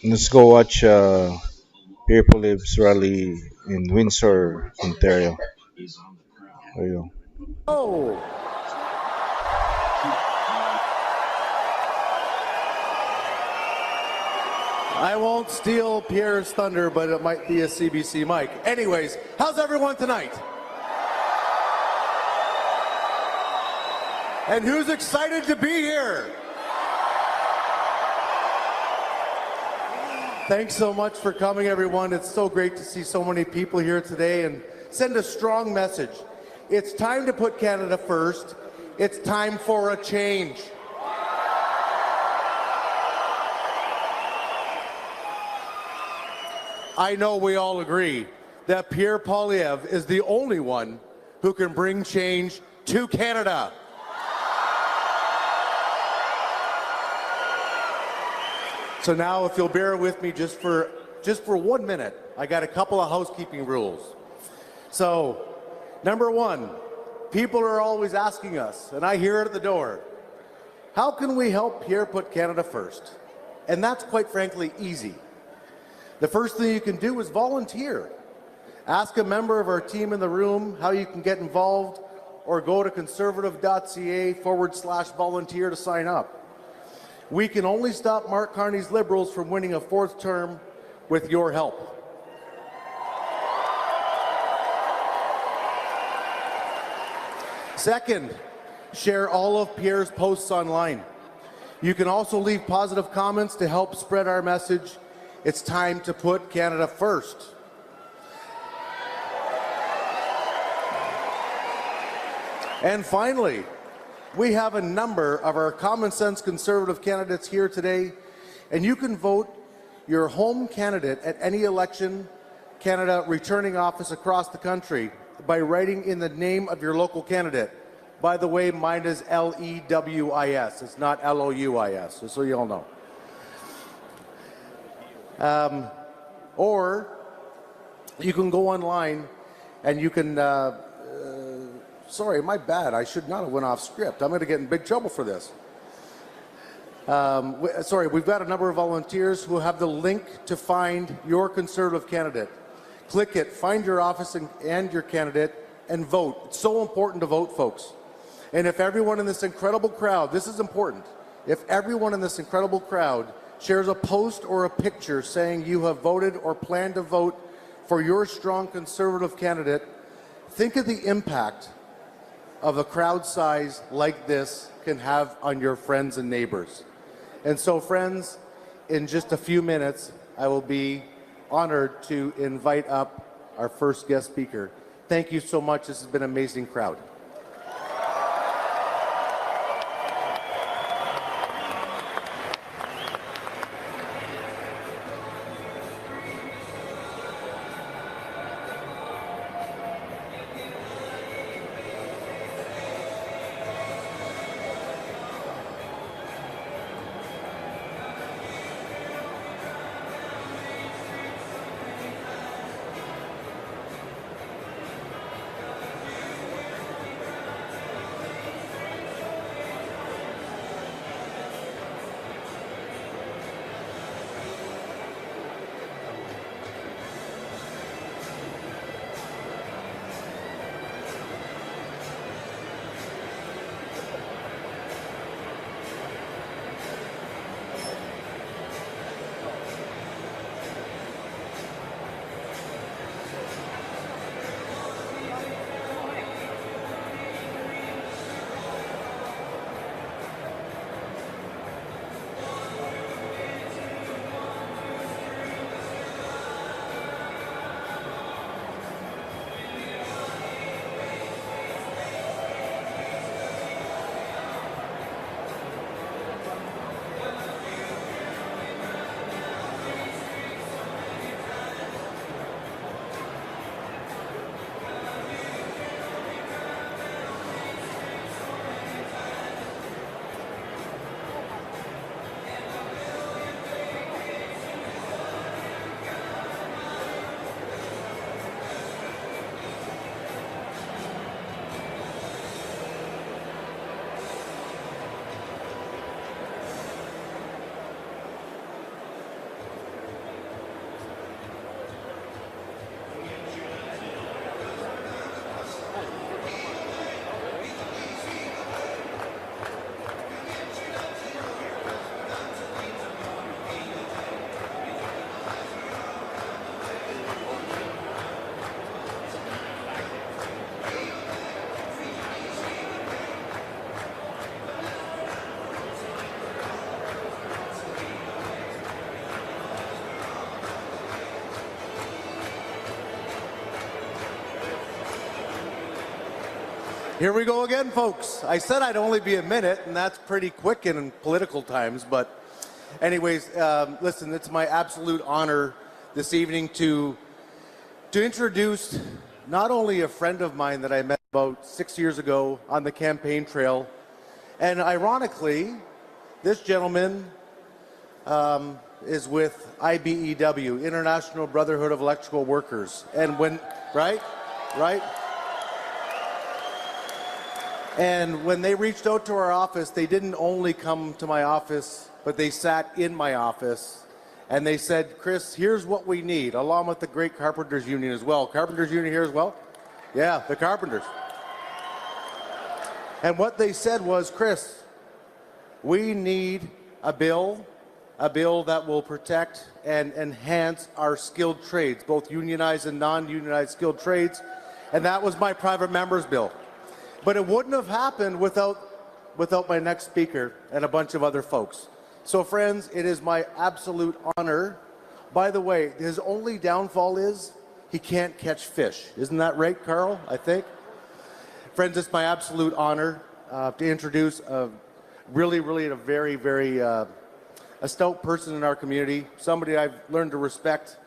Let's go watch Pierre Poilievre's rally in Windsor, Ontario. There you go. Oh, I won't steal Pierre's thunder, but it might be a CBC mic. Anyways, how's everyone tonight? And who's excited to be here? Thanks so much for coming, everyone. It's so great to see so many people here today and send a strong message. It's time to put Canada first. It's time for a change. I know we all agree that Pierre Poilievre is the only one who can bring change to Canada. So now, if you'll bear with me just for 1 minute, I got a couple of housekeeping rules. So, number one, people are always asking us, and I hear it at the door, how can we help Pierre put Canada first? And that's quite frankly easy. The first thing you can do is volunteer. Ask a member of our team in the room how you can get involved, or go to conservative.ca/volunteer to sign up. We can only stop Mark Carney's Liberals from winning a fourth term with your help. Second, share all of Pierre's posts online. You can also leave positive comments to help spread our message. It's time to put Canada first. And finally, we have a number of our common sense Conservative candidates here today, and you can vote your home candidate at any election Canada returning office across the country by writing in the name of your local candidate. By the way, mine is L-E-W-I-S. It's not L-O-U-I-S, just so you all know. Or you can go online and you can sorry, my bad. I should not have went off script. I'm going to get in big trouble for this. Sorry, we've got a number of volunteers who have the link to find your Conservative candidate. Click it, find your office and your candidate, and vote. It's so important to vote, folks. And if everyone in this incredible crowd, this is important, if everyone in this incredible crowd shares a post or a picture saying you have voted or plan to vote for your strong Conservative candidate, think of the impact of a crowd size like this can have on your friends and neighbors. And so, friends, in just a few minutes, I will be honored to invite up our first guest speaker. Thank you so much. This has been an amazing crowd. Here we go again, folks. I said I'd only be a minute, and that's pretty quick in political times. But anyways, listen, it's my absolute honor this evening to introduce not only a friend of mine that I met about 6 years ago on the campaign trail, and ironically, this gentleman is with IBEW, International Brotherhood of Electrical Workers. And right? And when they reached out to our office, they didn't only come to my office, but they sat in my office and they said, Chris, here's what we need, along with the great Carpenters Union as well. Carpenters Union here as well? Yeah, the Carpenters. And what they said was, Chris, we need a bill that will protect and enhance our skilled trades, both unionized and non-unionized skilled trades. And that was my private member's bill. But it wouldn't have happened without my next speaker and a bunch of other folks. So friends, it is my absolute honor. By the way, his only downfall is he can't catch fish. Isn't that right, Carl, I think? Friends, it's my absolute honor to introduce a really a very a stout person in our community, somebody I've learned to respect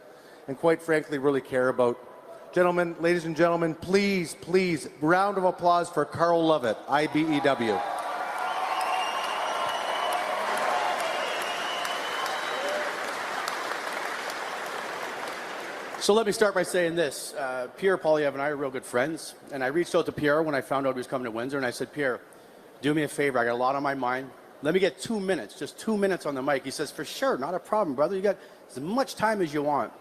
and quite frankly really care about. Gentlemen, ladies and gentlemen, please, round of applause for Carl Lovett, IBEW. So let me start by saying this. Pierre, Poilievre, and I are real good friends, and I reached out to Pierre when I found out he was coming to Windsor, and I said, Pierre, do me a favor, I got a lot on my mind. Let me get 2 minutes, just 2 minutes on the mic. He says, for sure, not a problem, brother. You got as much time as you want.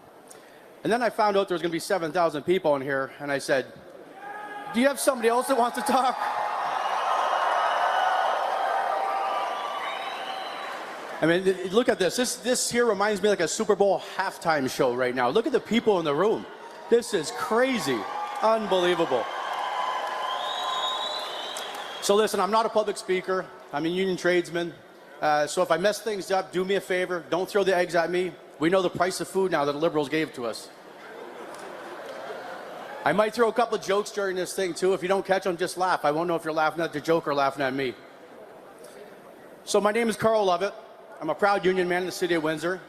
And then I found out there was going to be 7,000 people in here, and I said, do you have somebody else that wants to talk? I mean, look at this. This here reminds me like a Super Bowl halftime show right now. Look at the people in the room. This is crazy. Unbelievable. So listen, I'm not a public speaker. I'm a union tradesman. So if I mess things up, do me a favor. Don't throw the eggs at me. We know the price of food now that the Liberals gave to us. I might throw a couple of jokes during this thing too. If you don't catch them, just laugh. I won't know if you're laughing at the joke or laughing at me. So my name is Carl Lovett. I'm a proud union man in the city of Windsor.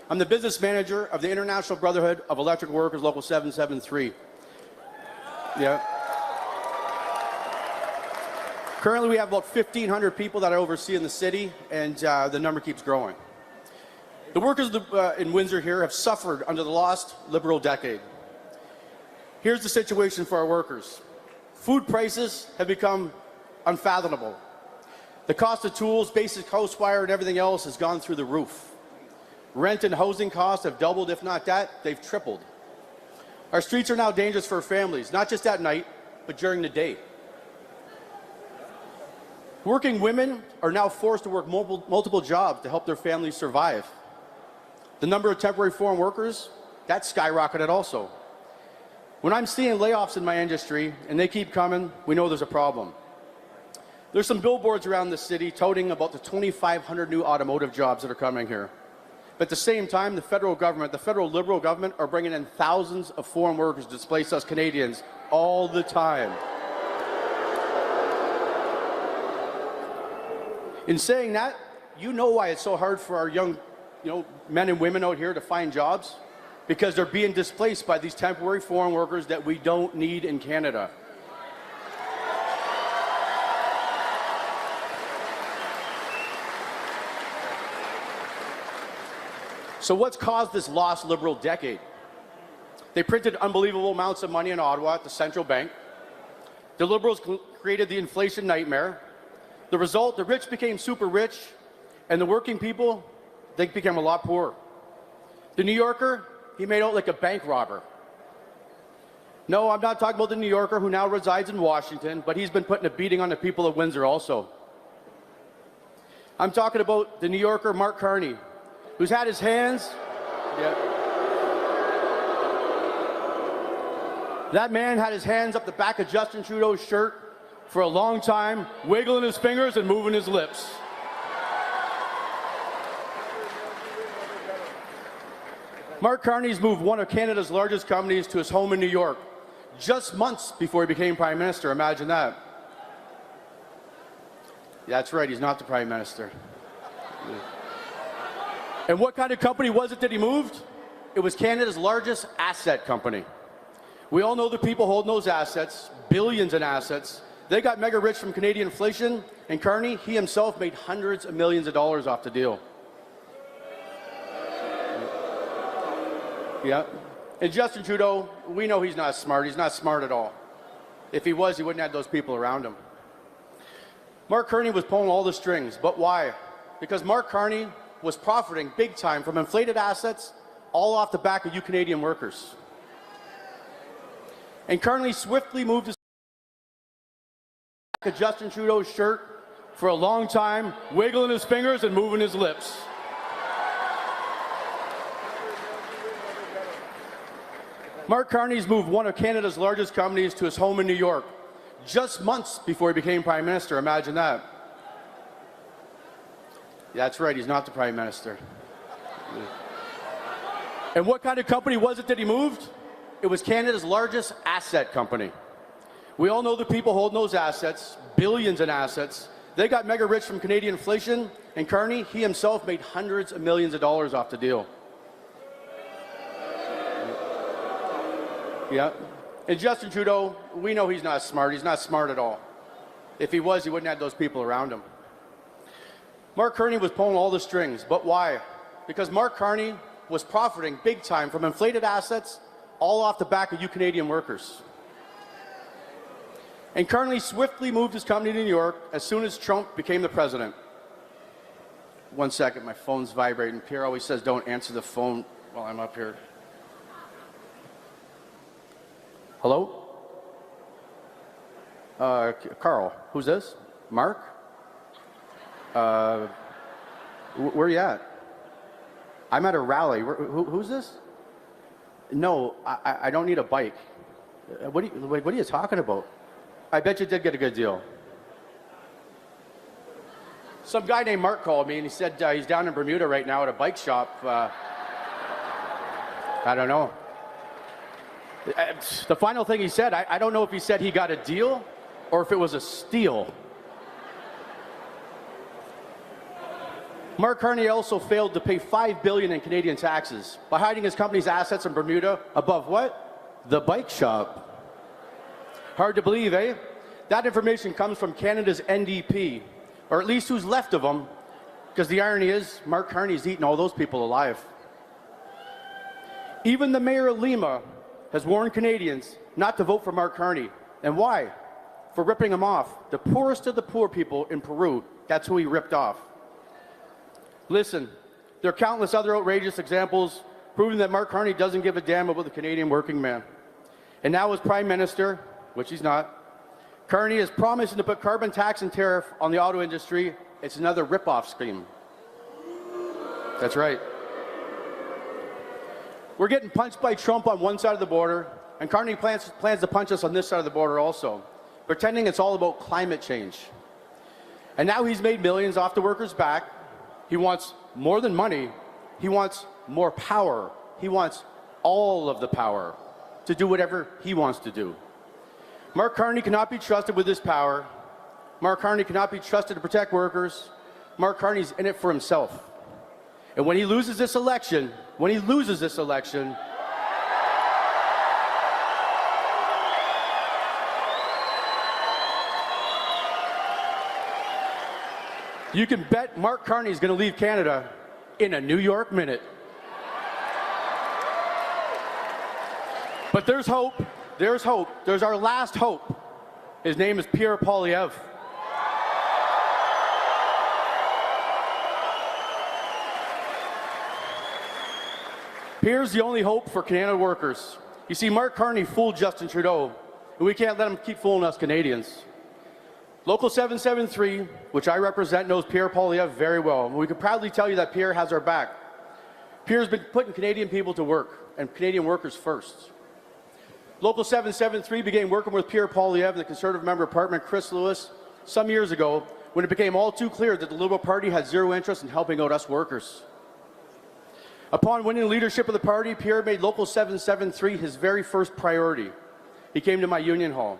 I'm the business manager of the International Brotherhood of Electrical Workers, Local 773. Yeah. Currently, we have about 1,500 people that I oversee in the city, and the number keeps growing. The workers in Windsor here have suffered under the lost Liberal decade. Here's the situation for our workers. Food prices have become unfathomable. The cost of tools, basic house wire, and everything else has gone through the roof. Rent and housing costs have doubled, if not that, they've tripled. Our streets are now dangerous for families, not just at night, but during the day. Working women are now forced to work multiple jobs to help their families survive. The number of temporary foreign workers, that's skyrocketed also. When I'm seeing layoffs in my industry, and they keep coming, we know there's a problem. There's some billboards around the city touting about the 2,500 new automotive jobs that are coming here. But at the same time, the federal government, the federal Liberal government, are bringing in thousands of foreign workers to displace us Canadians all the time. In saying that, you know why it's so hard for our young men and women out here to find jobs? Because they're being displaced by these temporary foreign workers that we don't need in Canada. So what's caused this lost Liberal decade? They printed unbelievable amounts of money in Ottawa at the central bank. The Liberals created the inflation nightmare. The result, the rich became super rich, and the working people, they became a lot poorer. The New Yorker, he made out like a bank robber. No, I'm not talking about the New Yorker who now resides in Washington, but he's been putting a beating on the people of Windsor also. I'm talking about the New Yorker Mark Carney, who's had his hands... That man had his hands up the back of Justin Trudeau's shirt for a long time, wiggling his fingers and moving his lips. Mark Carney's moved one of Canada's largest companies to his home in New York, just months before he became Prime Minister. Imagine that. That's right, he's not the Prime Minister. And what kind of company was it that he moved? It was Canada's largest asset company. We all know the people holding those assets, billions in assets. They got mega rich from Canadian inflation, and Carney, he himself made hundreds of millions of dollars off the deal. Yeah. And Justin Trudeau, we know he's not smart. He's not smart at all. If he was, he wouldn't have those people around him. Mark Carney was pulling all the strings, but why? Because Mark Carney was profiting big time from inflated assets, all off the back of you Canadian workers. And Carney swiftly moved to Justin Trudeau's shirt for a long time, wiggling his fingers and moving his lips. Mark Carney's moved one of Canada's largest companies to his home in New York, just months before he became Prime Minister. Imagine that. That's right, he's not the Prime Minister. And what kind of company was it that he moved? It was Canada's largest asset company. We all know the people holding those assets, billions in assets. They got mega rich from Canadian inflation, and Carney, he himself made hundreds of millions of dollars off the deal. Yeah. And Justin Trudeau, we know he's not smart. He's not smart at all. If he was, he wouldn't have those people around him. Mark Carney was pulling all the strings, but why? Because Mark Carney was profiting big time from inflated assets, all off the back of you Canadian workers. And Carney swiftly moved his company to New York as soon as Trump became the president. One second, my phone's vibrating. Pierre always says don't answer the phone while I'm up here. Hello? Carl, who's this? Mark? Where are you at? I'm at a rally. Who's this? No, I don't need a bike. What are you talking about? I bet you did get a good deal. Some guy named Mark called me and he said he's down in Bermuda right now at a bike shop. I don't know. The final thing he said, I don't know if he said he got a deal or if it was a steal. Mark Carney also failed to pay $5 billion in Canadian taxes by hiding his company's assets in Bermuda above what? The bike shop. Hard to believe, eh? That information comes from Canada's NDP, or at least who's left of them, because the irony is Mark Carney's eating all those people alive. Even the mayor of Lima has warned Canadians not to vote for Mark Carney. And why? For ripping him off. The poorest of the poor people in Peru, that's who he ripped off. Listen, there are countless other outrageous examples proving that Mark Carney doesn't give a damn about the Canadian working man. And now as Prime Minister, which he's not, Carney is promising to put carbon tax and tariff on the auto industry. It's another rip-off scheme. That's right. We're getting punched by Trump on one side of the border, and Carney plans to punch us on this side of the border also, pretending it's all about climate change. And now he's made millions off the workers' back. He wants more than money. He wants more power. He wants all of the power to do whatever he wants to do. Mark Carney cannot be trusted with this power. Mark Carney cannot be trusted to protect workers. Mark Carney's in it for himself. And when he loses this election, you can bet Mark Carney is going to leave Canada in a New York minute. But there's hope. There's hope. There's our last hope. His name is Pierre Poilievre. Pierre's the only hope for Canadian workers. You see, Mark Carney fooled Justin Trudeau, and we can't let him keep fooling us Canadians. Local 773, which I represent, knows Pierre Poilievre very well, and we can proudly tell you that Pierre has our back. Pierre's been putting Canadian people to work, and Canadian workers first. Local 773 began working with Pierre Poilievre and the Conservative Member of Parliament, Chris Lewis, some years ago when it became all too clear that the Liberal Party had zero interest in helping out us workers. Upon winning leadership of the party, Pierre made Local 773 his very first priority. He came to my union hall.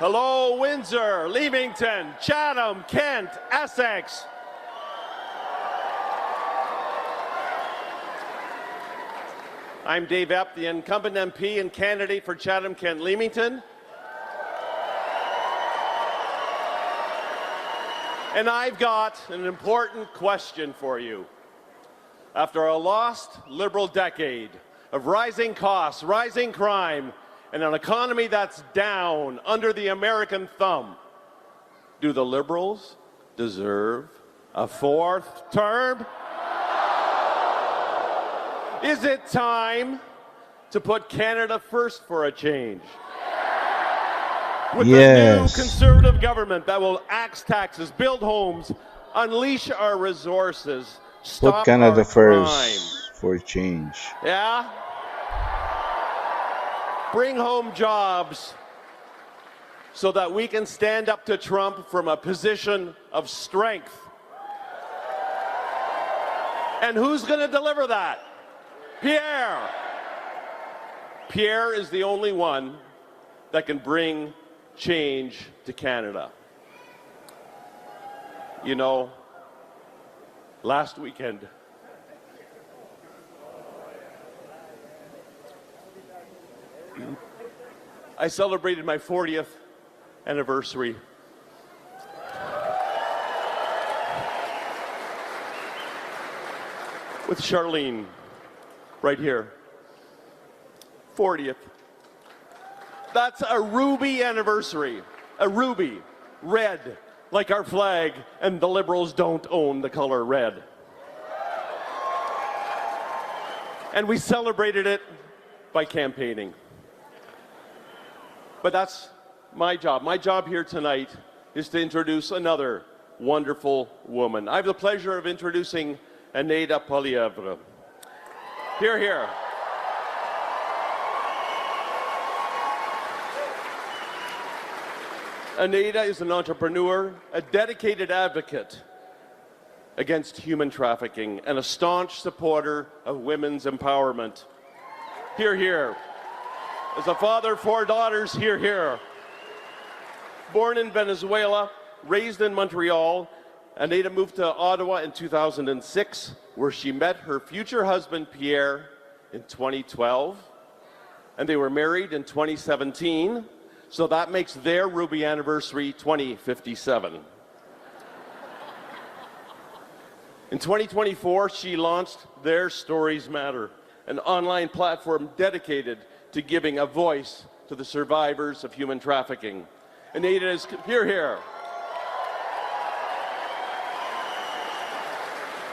Hello, Windsor, Leamington, Chatham, Kent, Essex. I'm Dave Epp, the incumbent MP and candidate for Chatham, Kent, Leamington. And I've got an important question for you. After a lost Liberal decade of rising costs, rising crime, and an economy that's down under the American thumb, do the Liberals deserve a fourth term? Is it time to put Canada first for a change? With a new Conservative government that will axe taxes, build homes, unleash our resources, stop Put Canada our crime. first for a change. Yeah? Bring home jobs so that we can stand up to Trump from a position of strength. And who's going to deliver that? Pierre. Pierre is the only one that can bring change to Canada. You know, last weekend, I celebrated my 40th anniversary. With Charlene, right here. 40th. That's a ruby anniversary. A ruby. Red, like our flag, and the Liberals don't own the color red. And we celebrated it by campaigning. But that's my job. My job here tonight is to introduce another wonderful woman. I have the pleasure of introducing Aneda Poilievre. Here, here. Aneda is an entrepreneur, a dedicated advocate against human trafficking, and a staunch supporter of women's empowerment. Here, here. As a father of 4 daughters, here, here. Born in Venezuela, raised in Montreal, Aneda moved to Ottawa in 2006, where she met her future husband, Pierre, in 2012. And they were married in 2017, so that makes their ruby anniversary 2057. In 2024, she launched Their Stories Matter, an online platform dedicated to giving a voice to the survivors of human trafficking. Aneda is here, here.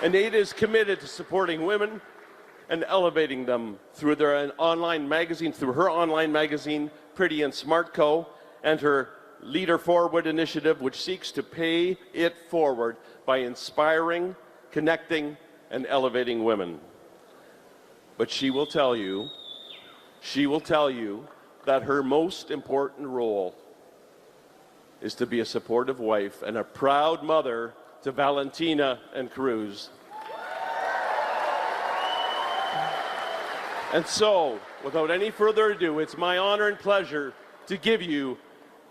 Aneda is committed to supporting women and elevating them through their online magazine, through her online magazine, Pretty and Smart Co., and her Leader Forward initiative, which seeks to pay it forward by inspiring, connecting, and elevating women. But she will tell you that her most important role is to be a supportive wife and a proud mother to Valentina and Cruz. And so, without any further ado, it's my honor and pleasure to give you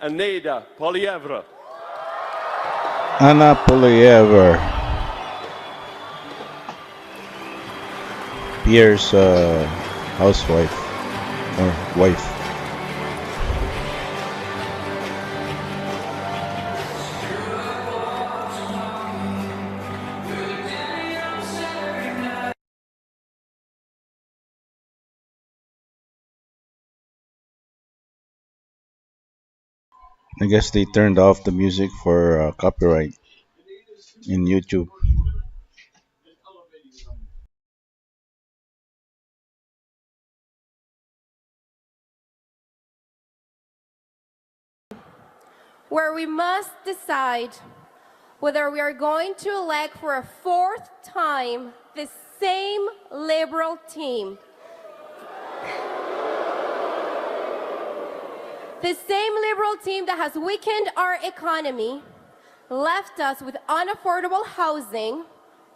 Aneda Poilievre. Anna Poilievre. Pierre's housewife or wife. I guess they turned off the music for copyright in YouTube. Where we must decide whether we are going to elect for a 4th time the same Liberal team. The same Liberal team that has weakened our economy, left us with unaffordable housing,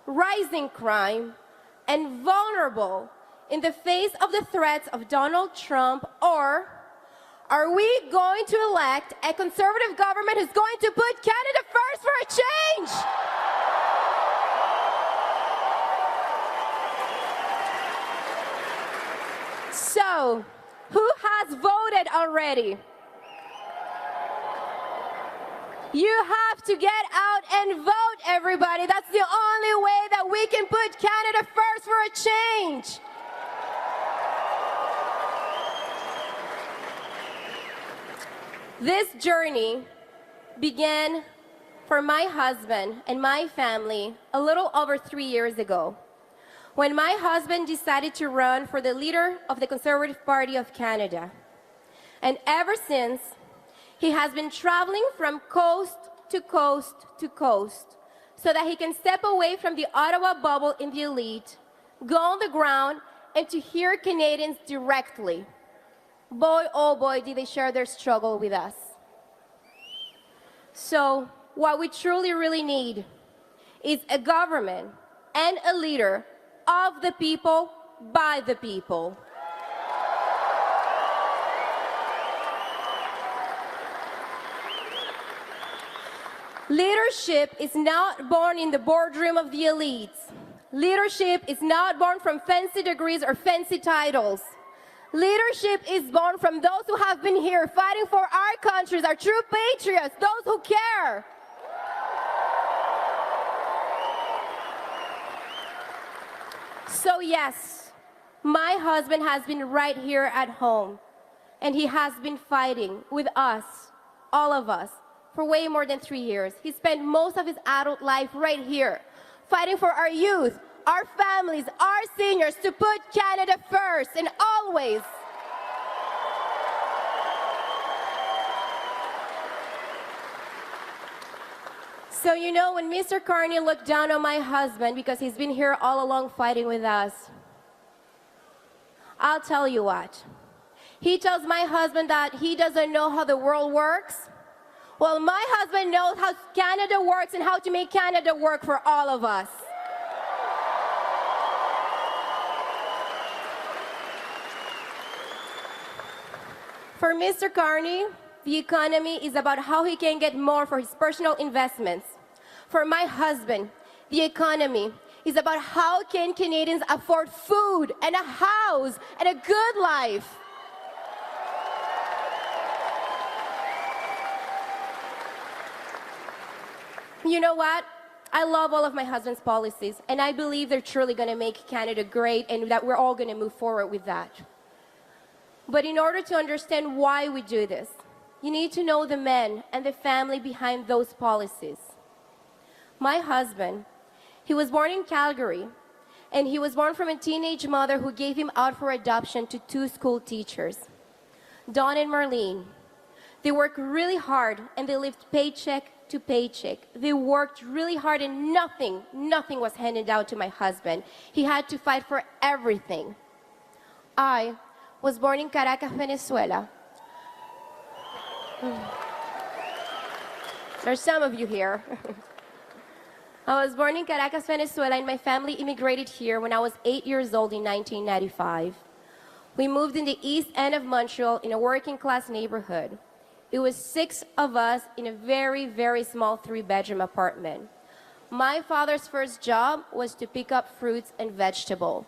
rising crime, and vulnerable in the face of the threats of Donald Trump, or are we going to elect a conservative government who's going to put Canada first for a change? So, who has voted already? You have to get out and vote, everybody. That's the only way that we can put Canada first for a change. This journey began for my husband and my family a little over 3 years ago, when my husband decided to run for the leader of the Conservative Party of Canada. And ever since, he has been traveling from coast to coast to coast so that he can step away from the Ottawa bubble in the elite, go on the ground, and to hear Canadians directly. Boy, oh boy, did they share their struggle with us. So, what we truly really need is a government and a leader of the people, by the people. Leadership is not born in the boardroom of the elites. Leadership is not born from fancy degrees or fancy titles. Leadership is born from those who have been here fighting for our countries, our true patriots, those who care. So yes, my husband has been right here at home, and he has been fighting with us, all of us, for way more than 3 years. He spent most of his adult life right here, fighting for our youth, our families, our seniors, to put Canada first and always. So you know, when Mr. Carney looked down on my husband because he's been here all along fighting with us, I'll tell you what. He tells my husband that he doesn't know how the world works. Well, my husband knows how Canada works and how to make Canada work for all of us. For Mr. Carney, the economy is about how he can get more for his personal investments. For my husband, the economy is about how can Canadians afford food and a house and a good life. You know what? I love all of my husband's policies, and I believe they're truly going to make Canada great and that we're all going to move forward with that. But in order to understand why we do this, you need to know the men and the family behind those policies. My husband, he was born in Calgary, and he was born from a teenage mother who gave him out for adoption to 2 school teachers, Dawn and Marlene. They worked really hard, and they lived paycheck to paycheck. They worked really hard, and nothing was handed down to my husband. He had to fight for everything. I was born in Caracas, Venezuela. There's some of you here. I was born in Caracas, Venezuela, and my family immigrated here when I was 8 years old in 1995. We moved in the east end of Montreal in a working-class neighborhood. It was 6 of us in a very, very small 3-bedroom apartment. My father's first job was to pick up fruits and vegetables.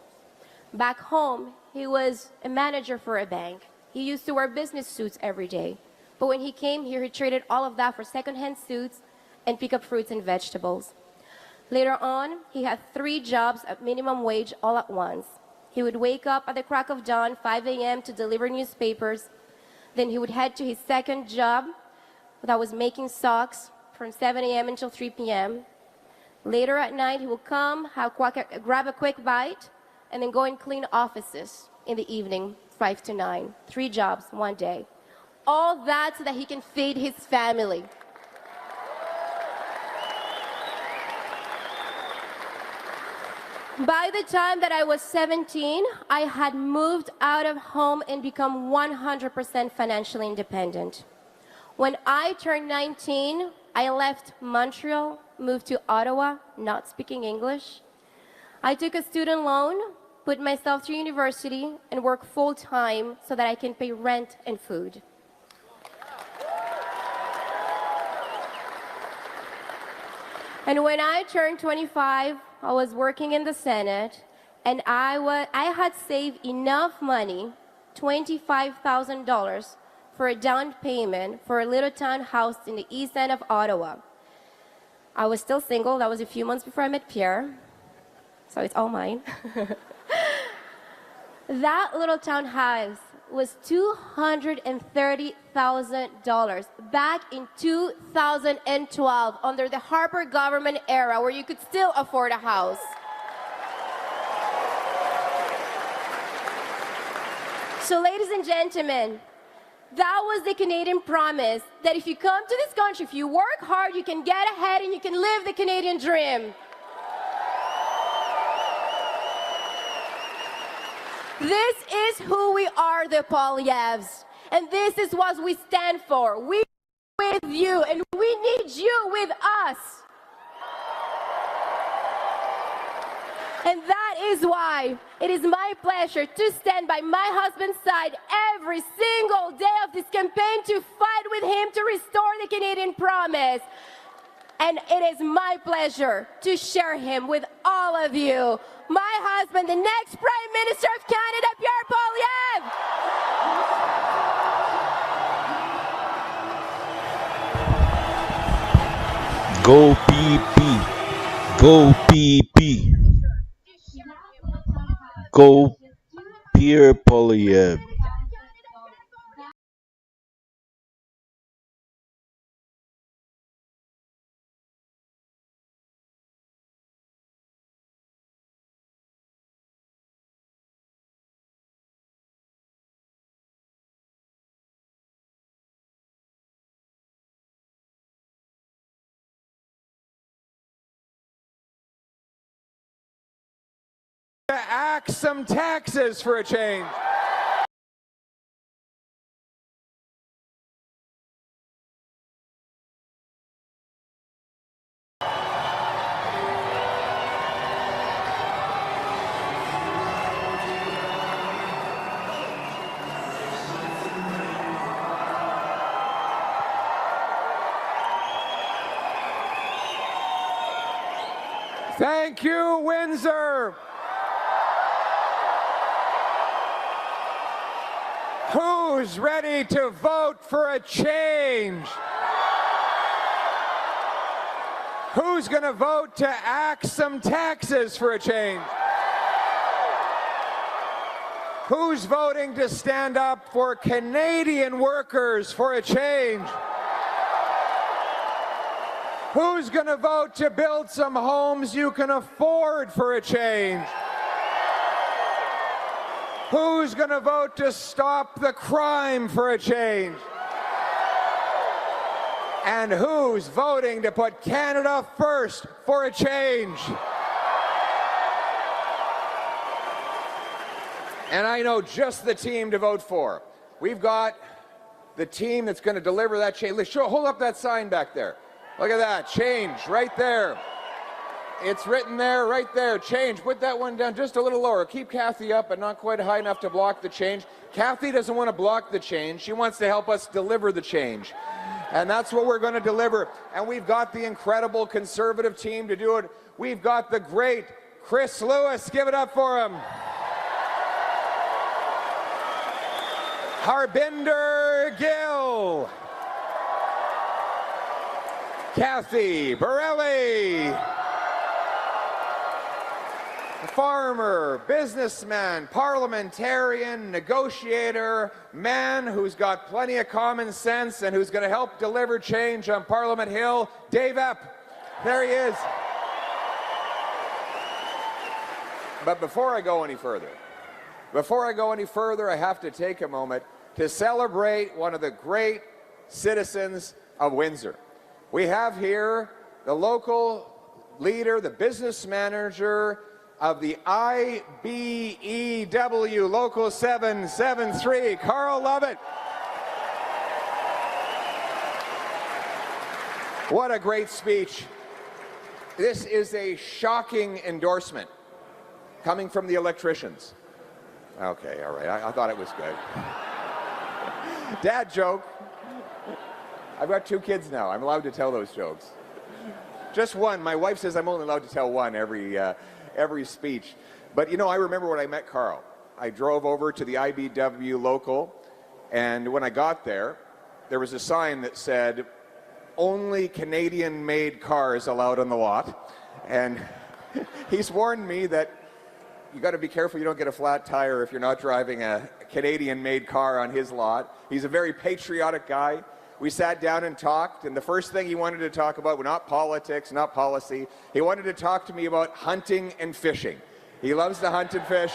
Back home, he was a manager for a bank. He used to wear business suits every day. But when he came here, he traded all of that for second-hand suits and pick up fruits and vegetables. Later on, he had 3 jobs at minimum wage all at once. He would wake up at the crack of dawn, 5 a.m. to deliver newspapers. Then he would head to his second job that was making socks from 7 a.m. until 3 p.m. Later at night, he would come, grab a quick bite, and then go and clean offices in the evening, 5 to 9. 3 jobs, 1 day. All that so that he can feed his family. By the time that I was 17, I had moved out of home and become 100% financially independent. When I turned 19, I left Montreal, moved to Ottawa, not speaking English. I took a student loan, put myself through university, and worked full-time so that I can pay rent and food. And when I turned 25, I was working in the Senate, and I had saved enough money, $25,000, for a down payment for a little townhouse in the east end of Ottawa. I was still single. That was a few months before I met Pierre, so it's all mine. That little townhouse was $230,000 back in 2012 under the Harper government era where you could still afford a house. So ladies and gentlemen, that was the Canadian promise, that if you come to this country, if you work hard, you can get ahead and you can live the Canadian dream. This is who we are, the Poilievres, and this is what we stand for. We are with you, and we need you with us. And that is why it is my pleasure to stand by my husband's side every single day of this campaign to fight with him to restore the Canadian promise. And it is my pleasure to share him with all of you. My husband, the next Prime Minister of Canada, Pierre Poilievre. Go PP. Go PP. Go Pierre Poilievre. To axe some taxes for a change. Thank you, Windsor. Who's ready to vote for a change? Who's going to vote to axe some taxes for a change? Who's voting to stand up for Canadian workers for a change? Who's going to vote to build some homes you can afford for a change? Who's going to vote to stop the crime for a change? And who's voting to put Canada first for a change? And I know just the team to vote for. We've got the team that's going to deliver that change. Let's hold up that sign back there. Look at that, change, right there. It's written there, right there, change. Put that one down just a little lower. Keep Kathy up, but not quite high enough to block the change. Kathy doesn't want to block the change. She wants to help us deliver the change. And that's what we're going to deliver. And we've got the incredible Conservative team to do it. We've got the great Chris Lewis. Give it up for him. Harbinder Gill. Kathy Borelli. Farmer, businessman, parliamentarian, negotiator, man who's got plenty of common sense and who's going to help deliver change on Parliament Hill, Dave Epp. There he is. But before I go any further, I have to take a moment to celebrate one of the great citizens of Windsor. We have here the local leader, the business manager of the IBEW Local 773, Carl Lovett. What a great speech. This is a shocking endorsement coming from the electricians. Okay, all right, I thought it was good. Dad joke. I've got 2 kids now. I'm allowed to tell those jokes. Just one. My wife says I'm only allowed to tell one every speech. But you know, I remember when I met Carl. I drove over to the IBW local, and when I got there, there was a sign that said, "Only Canadian-made cars allowed on the lot." And he's warned me that you got to be careful you don't get a flat tire if you're not driving a Canadian-made car on his lot. He's a very patriotic guy. We sat down and talked, and the first thing he wanted to talk about was not politics, not policy. He wanted to talk to me about hunting and fishing. He loves to hunt and fish.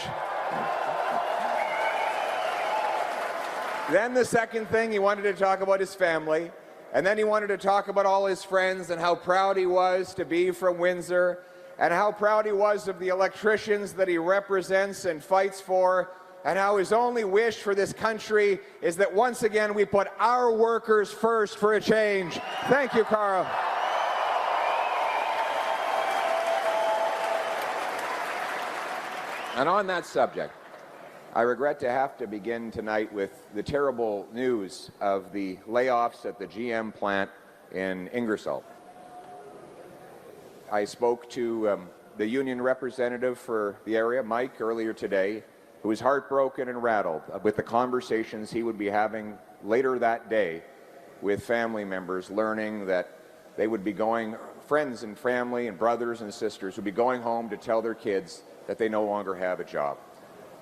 Then the second thing, he wanted to talk about his family. And then he wanted to talk about all his friends and how proud he was to be from Windsor and how proud he was of the electricians that he represents and fights for, and how his only wish for this country is that once again we put our workers first for a change. Thank you, Carl. And on that subject, I regret to have to begin tonight with the terrible news of the layoffs at the GM plant in Ingersoll. I spoke to the union representative for the area, Mike, earlier today, who was heartbroken and rattled with the conversations he would be having later that day with family members, learning that they would be going, friends and family and brothers and sisters would be going home to tell their kids that they no longer have a job.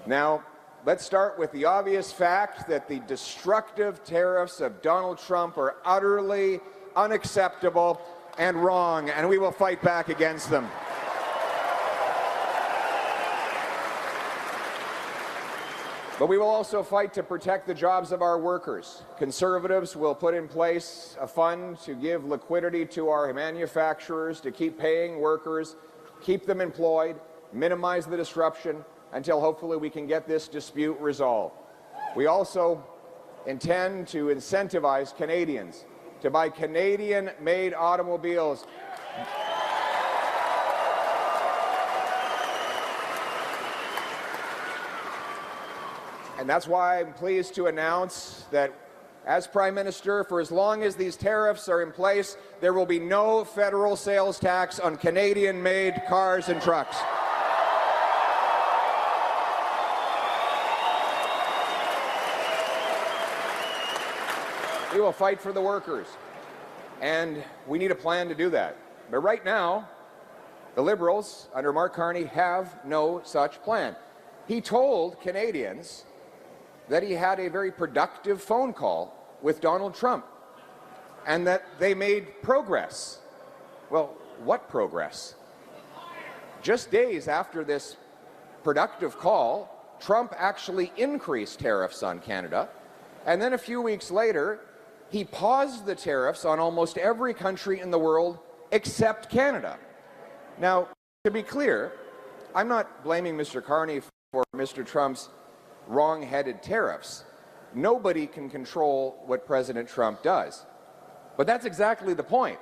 Now, let's start with the obvious fact that the destructive tariffs of Donald Trump are utterly unacceptable and wrong, and we will fight back against them. But we will also fight to protect the jobs of our workers. Conservatives will put in place a fund to give liquidity to our manufacturers, to keep paying workers, keep them employed, minimize the disruption, until hopefully we can get this dispute resolved. We also intend to incentivize Canadians to buy Canadian-made automobiles. And that's why I'm pleased to announce that as Prime Minister, for as long as these tariffs are in place, there will be no federal sales tax on Canadian-made cars and trucks. We will fight for the workers, and we need a plan to do that. But right now, the Liberals, under Mark Carney, have no such plan. He told Canadians that he had a very productive phone call with Donald Trump and that they made progress. Well, what progress? Just days after this productive call, Trump actually increased tariffs on Canada, and then a few weeks later, he paused the tariffs on almost every country in the world except Canada. Now, to be clear, I'm not blaming Mr. Carney for Mr. Trump's wrong-headed tariffs. Nobody can control what President Trump does. But that's exactly the point.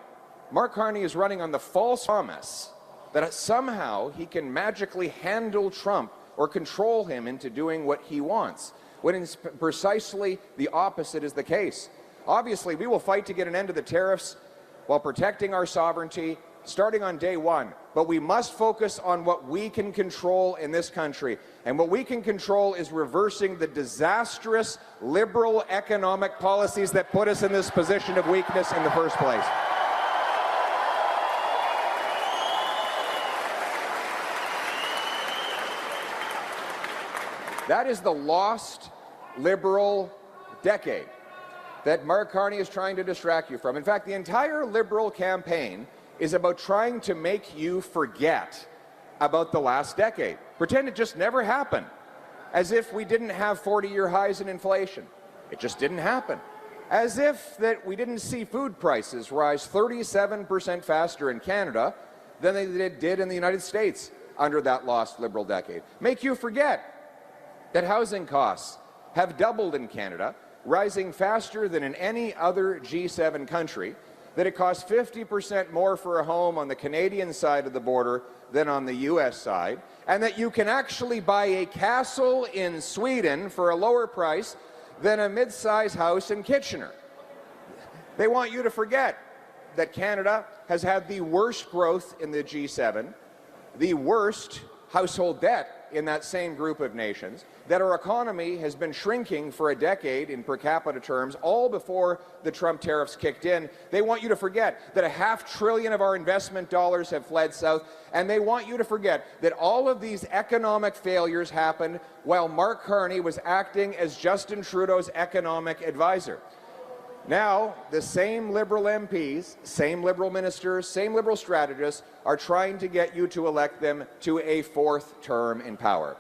Mark Carney is running on the false promise that somehow he can magically handle Trump or control him into doing what he wants, when precisely the opposite is the case. Obviously, we will fight to get an end to the tariffs while protecting our sovereignty, starting on day one. But we must focus on what we can control in this country. And what we can control is reversing the disastrous liberal economic policies that put us in this position of weakness in the first place. That is the lost liberal decade that Mark Carney is trying to distract you from. In fact, the entire Liberal campaign is about trying to make you forget about the last decade. Pretend it just never happened, as if we didn't have 40-year highs in inflation. It just didn't happen. As if that we didn't see food prices rise 37% faster in Canada than they did in the United States under that lost Liberal decade. Make you forget that housing costs have doubled in Canada, rising faster than in any other G7 country, that it costs 50% more for a home on the Canadian side of the border than on the US side, and that you can actually buy a castle in Sweden for a lower price than a mid-size house in Kitchener. They want you to forget that Canada has had the worst growth in the G7, the worst household debt in that same group of nations, that our economy has been shrinking for a decade in per capita terms, all before the Trump tariffs kicked in. They want you to forget that $500 billion of our investment dollars have fled south, and they want you to forget that all of these economic failures happened while Mark Carney was acting as Justin Trudeau's economic advisor. Now, the same Liberal MPs, same Liberal ministers, same Liberal strategists are trying to get you to elect them to a fourth term in power.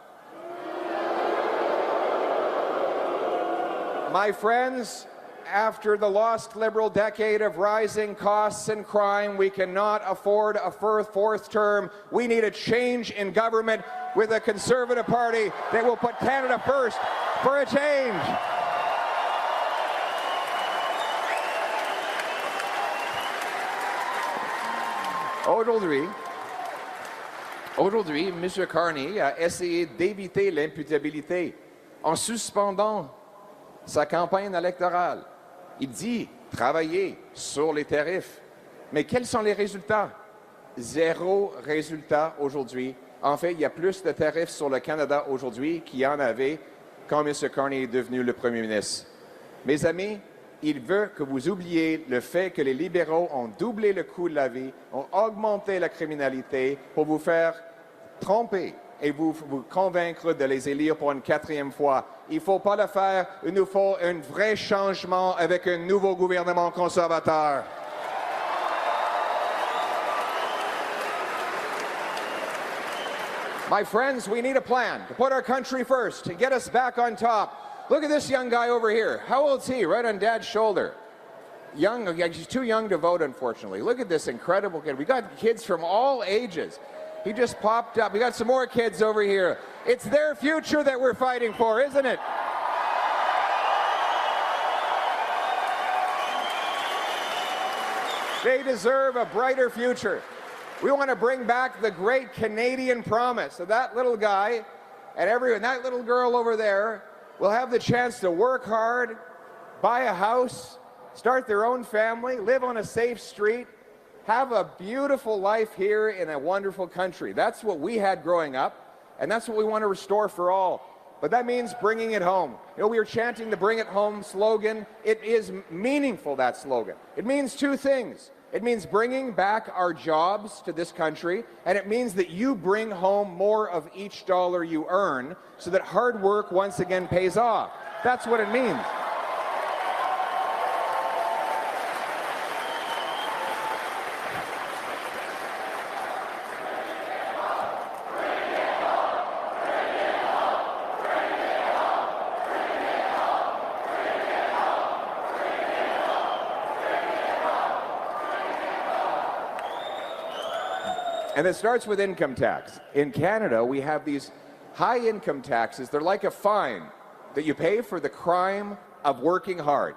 My friends, after the lost Liberal decade of rising costs and crime, we cannot afford a fourth term. We need a change in government with a Conservative Party that will put Canada first for a change. Aujourd'hui, M. Carney a essayé d'éviter l'imputabilité en suspendant sa campagne électorale. Il dit travailler sur les tarifs. Mais quels sont les résultats? Zéro résultat aujourd'hui. En fait, il y a plus de tarifs sur le Canada aujourd'hui qu'il y en avait quand M. Carney est devenu le Premier ministre. Mes amis, il veut que vous oubliez le fait que les libéraux ont doublé le coût de la vie, ont augmenté la criminalité pour vous faire tromper et vous convaincre de les élire pour une quatrième fois. Il ne faut pas le faire. Il nous faut un vrai changement avec un nouveau gouvernement conservateur. My friends, we need a plan to put our country first, to get us back on top. Look at this young guy over here. How old is he? Right on Dad's shoulder. Young, he's too young to vote, unfortunately. Look at this incredible kid. We got kids from all ages. He just popped up. We got some more kids over here. It's their future that we're fighting for, isn't it? They deserve a brighter future. We want to bring back the great Canadian promise. So that little guy and that little girl over there will have the chance to work hard, buy a house, start their own family, live on a safe street, have a beautiful life here in a wonderful country. That's what we had growing up, and that's what we want to restore for all. But that means bringing it home. You know, we were chanting the Bring It Home slogan. It is meaningful, that slogan. It means two things. It means bringing back our jobs to this country, and it means that you bring home more of each dollar you earn so that hard work once again pays off. That's what it means. And it starts with income tax. In Canada, we have these high income taxes. They're like a fine that you pay for the crime of working hard,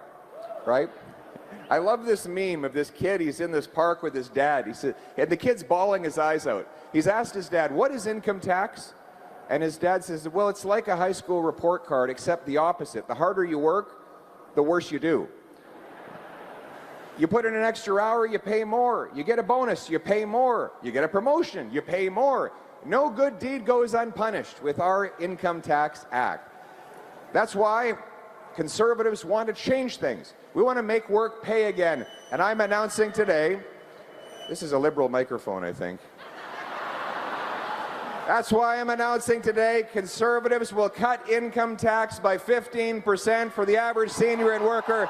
right? I love this meme of this kid. He's in this park with his dad. He said, and the kid's bawling his eyes out. He's asked his dad, what is income tax? And his dad says, well, it's like a high school report card, except the opposite. The harder you work, the worse you do. You put in an extra hour, you pay more. You get a bonus, you pay more. You get a promotion, you pay more. No good deed goes unpunished with our Income Tax Act. That's why Conservatives want to change things. We want to make work pay again. And I'm announcing today, this is a Liberal microphone, I think. That's why I'm announcing today, Conservatives will cut income tax by 15% for the average senior and worker.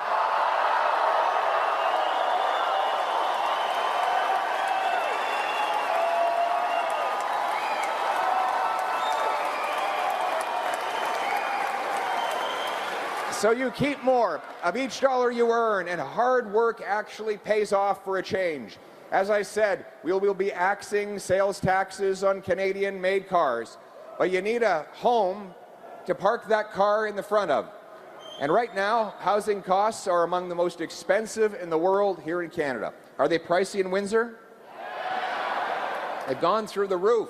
So you keep more of each dollar you earn, and hard work actually pays off for a change. As I said, we will be axing sales taxes on Canadian-made cars, but you need a home to park that car in the front of. And right now, housing costs are among the most expensive in the world here in Canada. Are they pricey in Windsor? They've gone through the roof,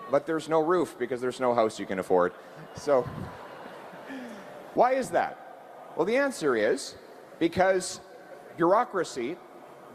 but there's no roof because there's no house you can afford. So why is that? Well, the answer is because bureaucracy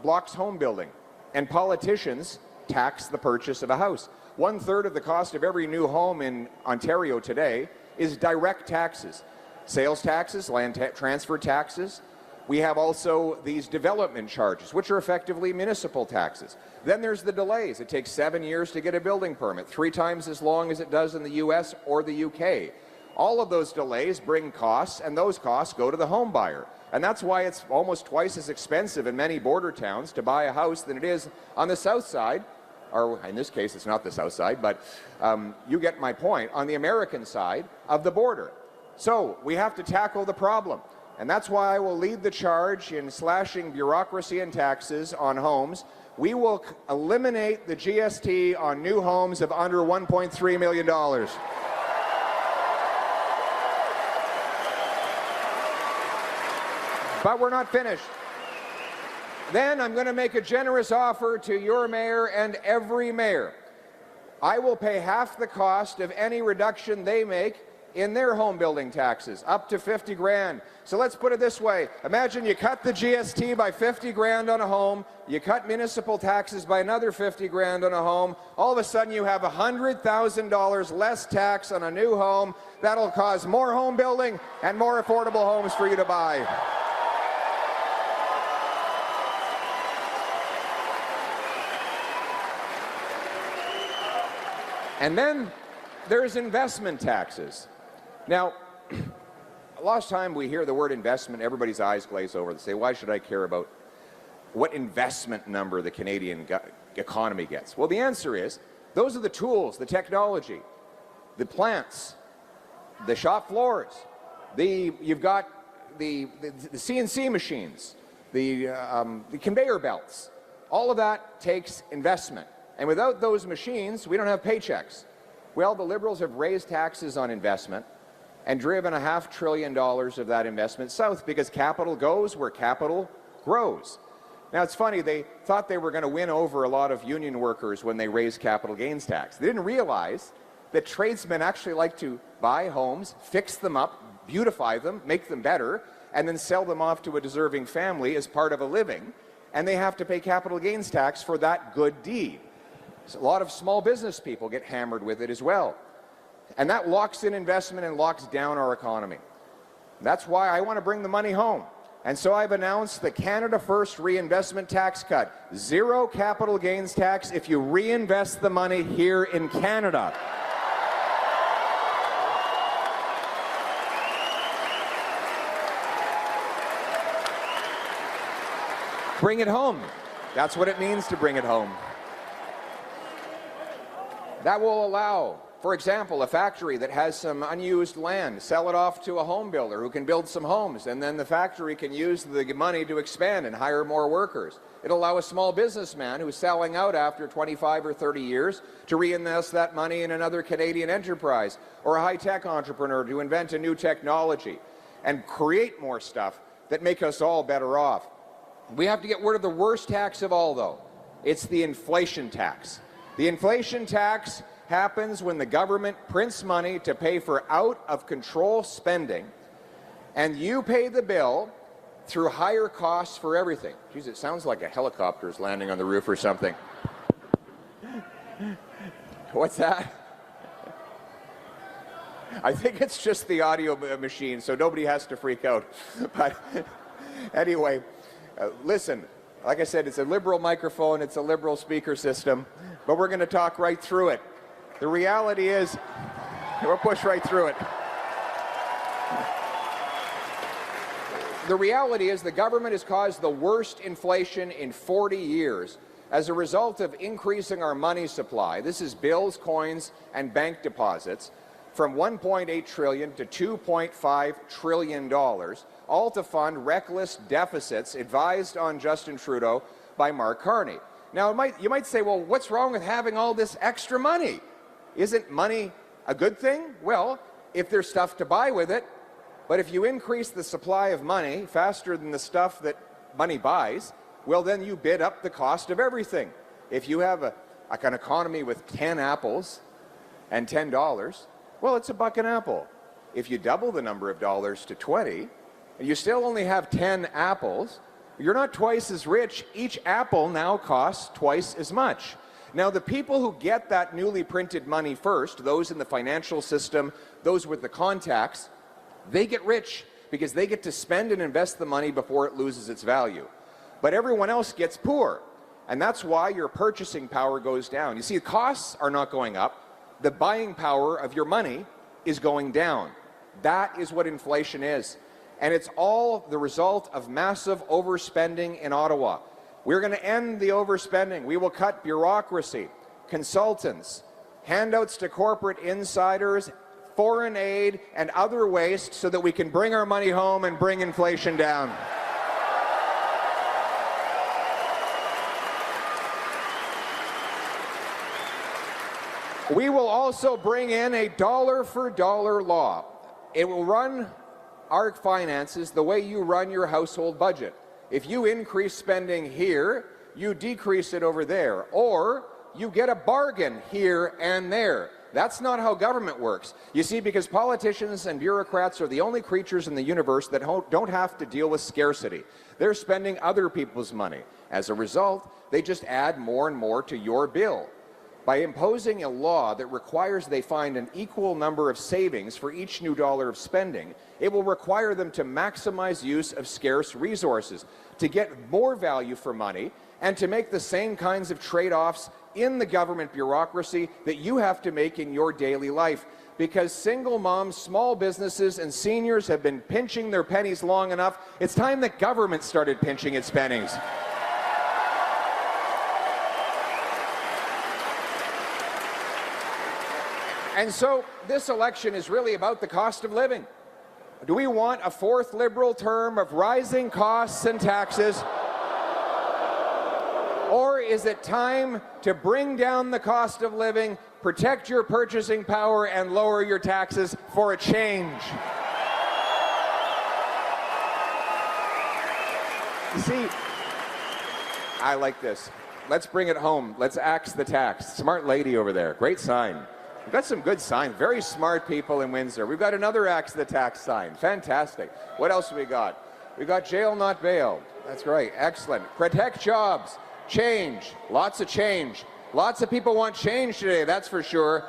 blocks home building, and politicians tax the purchase of a house. 1/3 of the cost of every new home in Ontario today is direct taxes. Sales taxes, land transfer taxes. We have also these development charges, which are effectively municipal taxes. Then there's the delays. It takes 7 years to get a building permit, 3 times as long as it does in the US or the UK. All of those delays bring costs, and those costs go to the home buyer. And that's why it's almost twice as expensive in many border towns to buy a house than it is on the south side, or in this case it's not the south side, but you get my point, on the American side of the border. So we have to tackle the problem. And that's why I will lead the charge in slashing bureaucracy and taxes on homes. We will eliminate the GST on new homes of under $1.3 million. But we're not finished. Then I'm going to make a generous offer to your mayor and every mayor. I will pay half the cost of any reduction they make in their home building taxes, up to 50 grand. So let's put it this way. Imagine you cut the GST by 50 grand on a home, you cut municipal taxes by another 50 grand on a home, all of a sudden you have $100,000 less tax on a new home. That'll cause more home building and more affordable homes for you to buy. And then there's investment taxes. Now, a lot of time we hear the word investment, everybody's eyes glaze over. They say, why should I care about what investment number the Canadian economy gets? Well, the answer is, those are the tools, the technology, the plants, the shop floors, you've got the CNC machines, the conveyor belts. All of that takes investment. And without those machines, we don't have paychecks. Well, the Liberals have raised taxes on investment and driven $500 billion of that investment south, because capital goes where capital grows. Now, it's funny, they thought they were going to win over a lot of union workers when they raised capital gains tax. They didn't realize that tradesmen actually like to buy homes, fix them up, beautify them, make them better, and then sell them off to a deserving family as part of a living, and they have to pay capital gains tax for that good deed. So a lot of small business people get hammered with it as well. And that locks in investment and locks down our economy. That's why I want to bring the money home. And so I've announced the Canada First reinvestment tax cut. 0 capital gains tax if you reinvest the money here in Canada. Bring it home. That's what it means to bring it home. That will allow, for example, a factory that has some unused land, sell it off to a home builder who can build some homes, and then the factory can use the money to expand and hire more workers. It'll allow a small businessman who's selling out after 25 or 30 years to reinvest that money in another Canadian enterprise, or a high-tech entrepreneur to invent a new technology and create more stuff that make us all better off. We have to get rid of the worst tax of all, though. It's the inflation tax. The inflation tax happens when the government prints money to pay for out-of-control spending, and you pay the bill through higher costs for everything. Geez, it sounds like a helicopter is landing on the roof or something. What's that? I think it's just the audio machine, so nobody has to freak out. But anyway, listen. Like I said, it's a Liberal microphone, it's a Liberal speaker system, but we're going to talk right through it. The reality is, we'll push right through it. The reality is the government has caused the worst inflation in 40 years as a result of increasing our money supply. This is bills, coins, and bank deposits from $1.8 trillion to $2.5 trillion, all to fund reckless deficits advised on Justin Trudeau by Mark Carney. Now, you might say, well, what's wrong with having all this extra money? Isn't money a good thing? Well, if there's stuff to buy with it, but if you increase the supply of money faster than the stuff that money buys, well, then you bid up the cost of everything. If you have an economy with 10 apples and $10, well, it's $1 an apple. If you double the number of dollars to 20, and you still only have 10 apples, You're not twice as rich. Each apple now costs twice as much. Now, the people who get that newly printed money first, those in the financial system, those with the contacts, they get rich because they get to spend and invest the money before it loses its value. But everyone else gets poor, and that's why your purchasing power goes down. You see, costs are not going up. The buying power of your money is going down. That is what inflation is. And it's all the result of massive overspending in Ottawa. We're going to end the overspending. We will cut bureaucracy, consultants, handouts to corporate insiders, foreign aid, and other waste so that we can bring our money home and bring inflation down. We will also bring in a dollar-for-dollar law. It will run our finances the way you run your household budget. If you increase spending here, you decrease it over there, or you get a bargain here and there. That's not how government works. You see, because politicians and bureaucrats are the only creatures in the universe that don't have to deal with scarcity. They're spending other people's money. As a result, they just add more and more to your bill. By imposing a law that requires they find an equal number of savings for each new dollar of spending, it will require them to maximize use of scarce resources, to get more value for money, and to make the same kinds of trade-offs in the government bureaucracy that you have to make in your daily life. Because single moms, small businesses, and seniors have been pinching their pennies long enough, it's time that government started pinching its pennies. And so this election is really about the cost of living. Do we want a fourth Liberal term of rising costs and taxes? Or is it time to bring down the cost of living, protect your purchasing power, and lower your taxes for a change? You see, I like this. Let's bring it home. Let's axe the tax. Smart lady over there. Great sign. We've got some good signs. Very smart people in Windsor. We've got another axe the tax sign. Fantastic. What else have we got? We've got jail, not bail. That's right. Excellent. Protect jobs. Change. Lots of change. Lots of people want change today, that's for sure.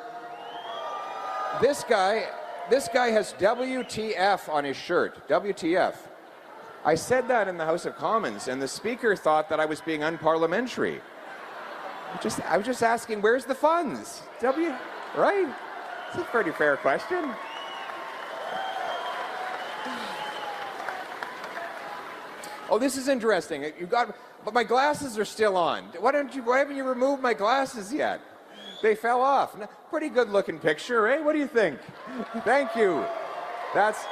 This guy has WTF on his shirt. WTF. I said that in the House of Commons, and the Speaker thought that I was being unparliamentary. I was just asking, where's the funds? Right? It's a pretty fair question. Oh, this is interesting. But my glasses are still on. Why haven't you removed my glasses yet? They fell off. Pretty good looking picture, eh? What do you think? Thank you. That's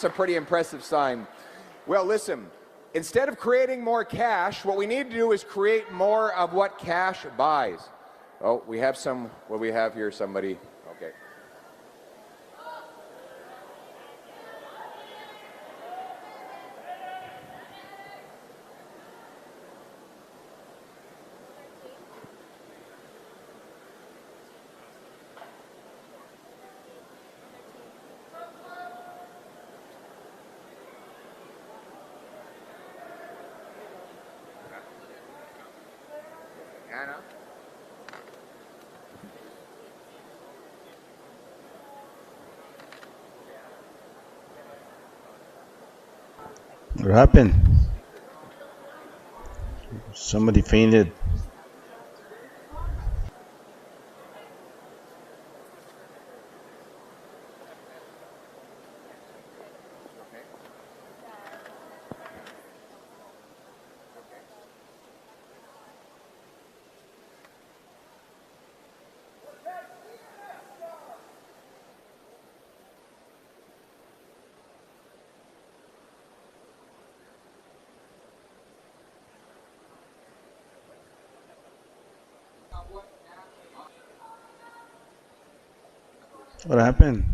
a pretty impressive sign. Well, listen, instead of creating more cash, what we need to do is create more of what cash buys. Oh, we have what we have here, somebody. Okay. Anna? What happened? Somebody fainted. What happened?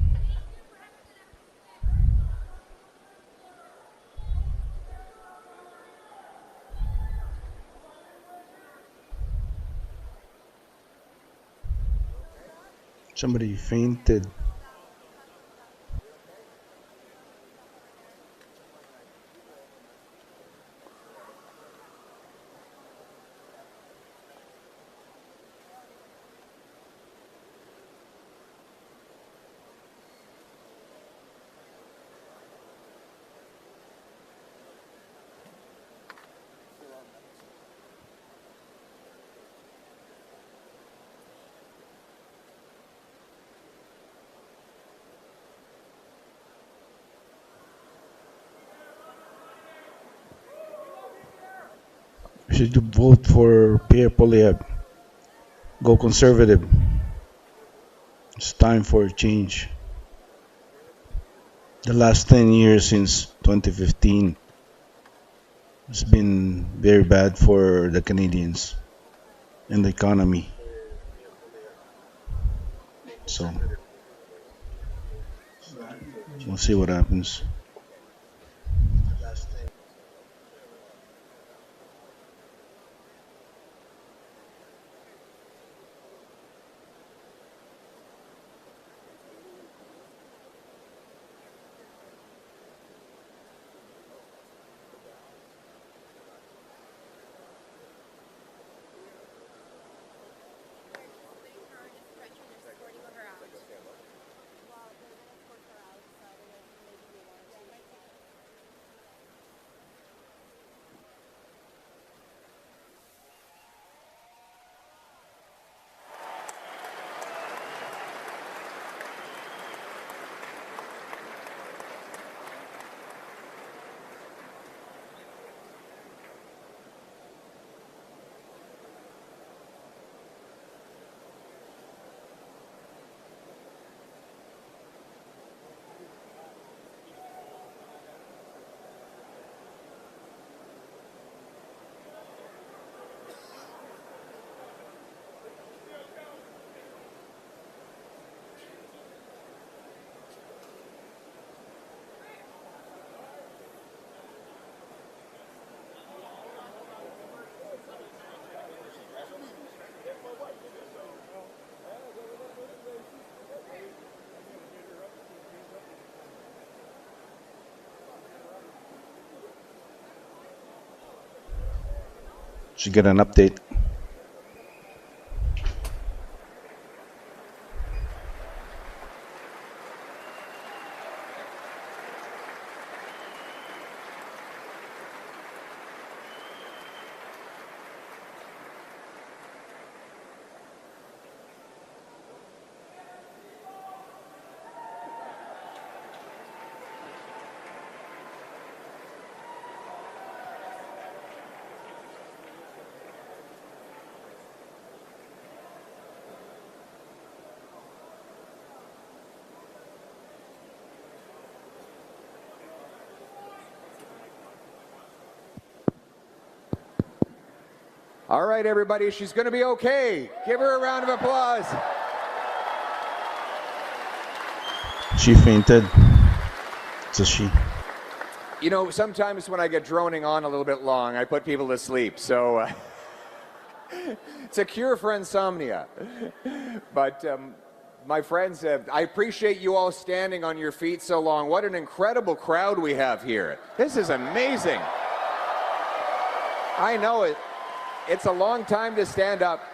Somebody fainted. should vote for Pierre Poilievre. Go conservative. It's time for a change. The last 10 years since 2015 has been very bad for the Canadians and the economy. So we'll see what happens. Should get an update. All right, everybody, she's going to be okay. Give her a round of applause. She fainted. It's a she. You know, sometimes when I get droning on a little bit long, I put people to sleep. So it's a cure for insomnia. But my friends, I appreciate you all standing on your feet so long. What an incredible crowd we have here. This is amazing. I know it. It's a long time to stand up.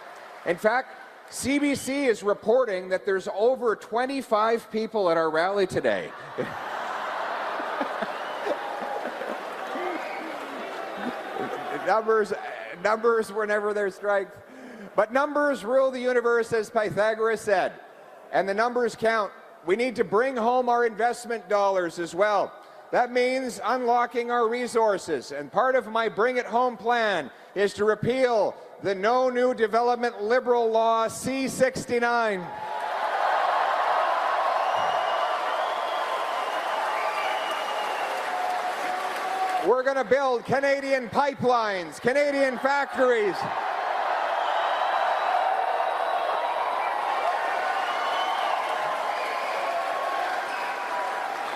In fact, CBC is reporting that there's over 25 people at our rally today. Numbers were never their strength. But numbers rule the universe, as Pythagoras said. And the numbers count. We need to bring home our investment dollars as well. That means unlocking our resources. And part of my Bring It Home plan is to repeal the No New Development Liberal Law C-69. We're going to build Canadian pipelines, Canadian factories.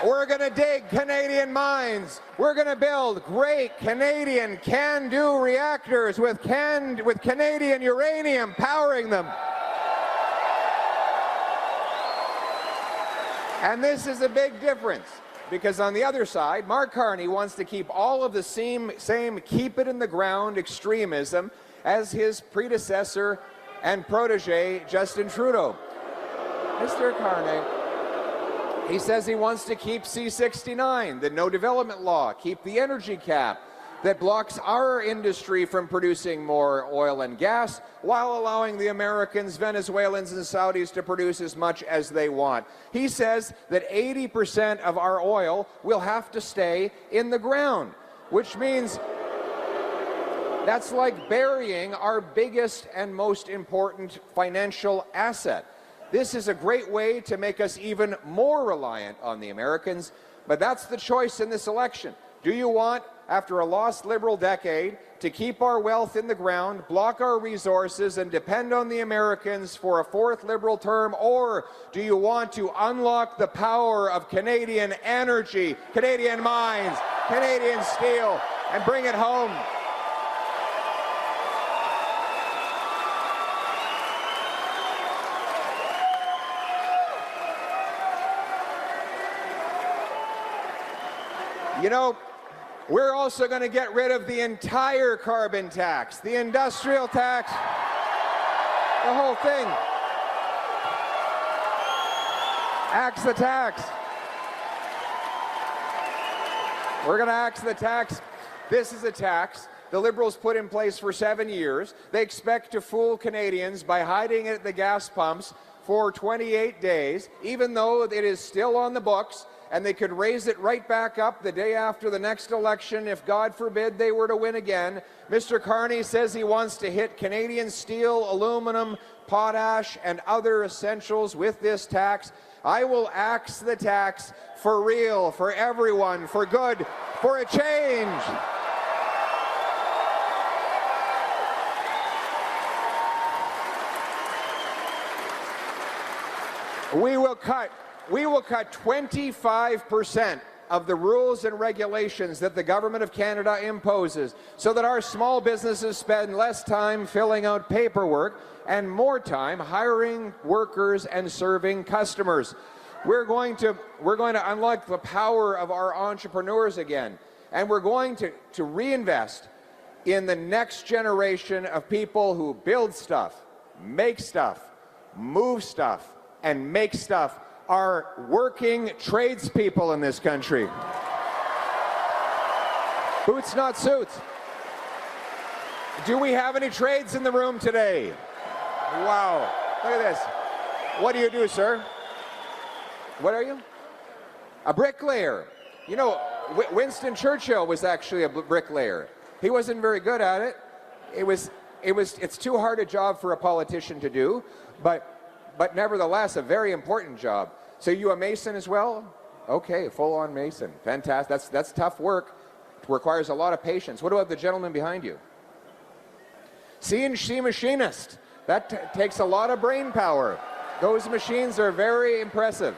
We're going to dig Canadian mines. We're going to build great Canadian can-do reactors with Canadian uranium powering them. And this is a big difference, because on the other side, Mark Carney wants to keep all of the same keep it in the ground extremism as his predecessor and protege, Justin Trudeau. Mr. Carney, he says he wants to keep C-69, the no development law, keep the energy cap that blocks our industry from producing more oil and gas while allowing the Americans, Venezuelans, and Saudis to produce as much as they want. He says that 80% of our oil will have to stay in the ground, which means That's like burying our biggest and most important financial asset. This is a great way to make us even more reliant on the Americans, but that's the choice in this election. Do you want, after a lost Liberal decade, to keep our wealth in the ground, block our resources, and depend on the Americans for a fourth Liberal term, or do you want to unlock the power of Canadian energy, Canadian mines, Canadian steel, and bring it home? You know, we're also going to get rid of the entire carbon tax, the industrial tax, the whole thing. Axe the tax. We're going to axe the tax. This is a tax the Liberals put in place for 7 years. They expect to fool Canadians by hiding it at the gas pumps for 28 days, even though it is still on the books. And they could raise it right back up the day after the next election if, God forbid, they were to win again. Mr. Carney says he wants to hit Canadian steel, aluminum, potash, and other essentials with this tax. I will axe the tax for real, for everyone, for good, for a change. We will cut 25% of the rules and regulations that the Government of Canada imposes so that our small businesses spend less time filling out paperwork and more time hiring workers and serving customers. We're going to unlock the power of our entrepreneurs again, and we're going to reinvest in the next generation of people who build stuff, make stuff, move stuff, and make stuff. Are working tradespeople in this country. Boots, not suits. Do we have any trades in the room today? Wow. Look at this. What do you do, sir? What are you? A bricklayer. You know, Winston Churchill was actually a bricklayer. He wasn't very good at it. It's too hard a job for a politician to do, but nevertheless, a very important job. So you a mason as well? Okay, full-on mason. Fantastic. That's tough work. It requires a lot of patience. What about the gentleman behind you? CNC machinist. That takes a lot of brain power. Those machines are very impressive.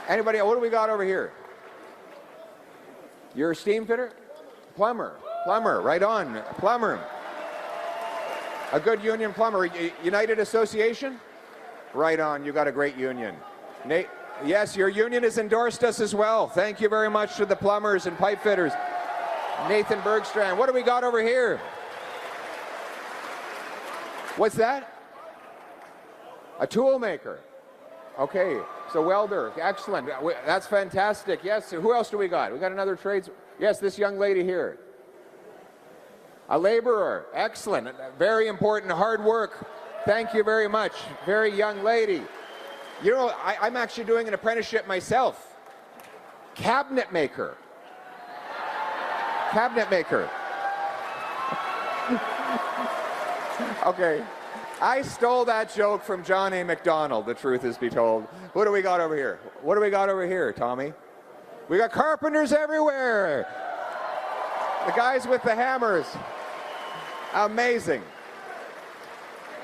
Anybody, what do we got over here? You're a steam fitter? Plumber. Plumber, right on. Plumber. A good union plumber. United Association? Right on, you got a great union. Nate, yes, your union has endorsed us as well. Thank you very much to the plumbers and pipe fitters. Nathan Bergstrand. What do we got over here? What's that? A tool maker. Okay, so welder. Excellent. That's fantastic. Yes, who else do we got? We got another trades. Yes, this young lady here. A laborer. Excellent. Very important, hard work. Thank you very much. Very young lady. You know, I'm actually doing an apprenticeship myself. Cabinet maker. Cabinet maker. Okay. I stole that joke from John A. MacDonald, the truth is be told. What do we got over here? What do we got over here, Tommy? We got carpenters everywhere. The guys with the hammers. Amazing.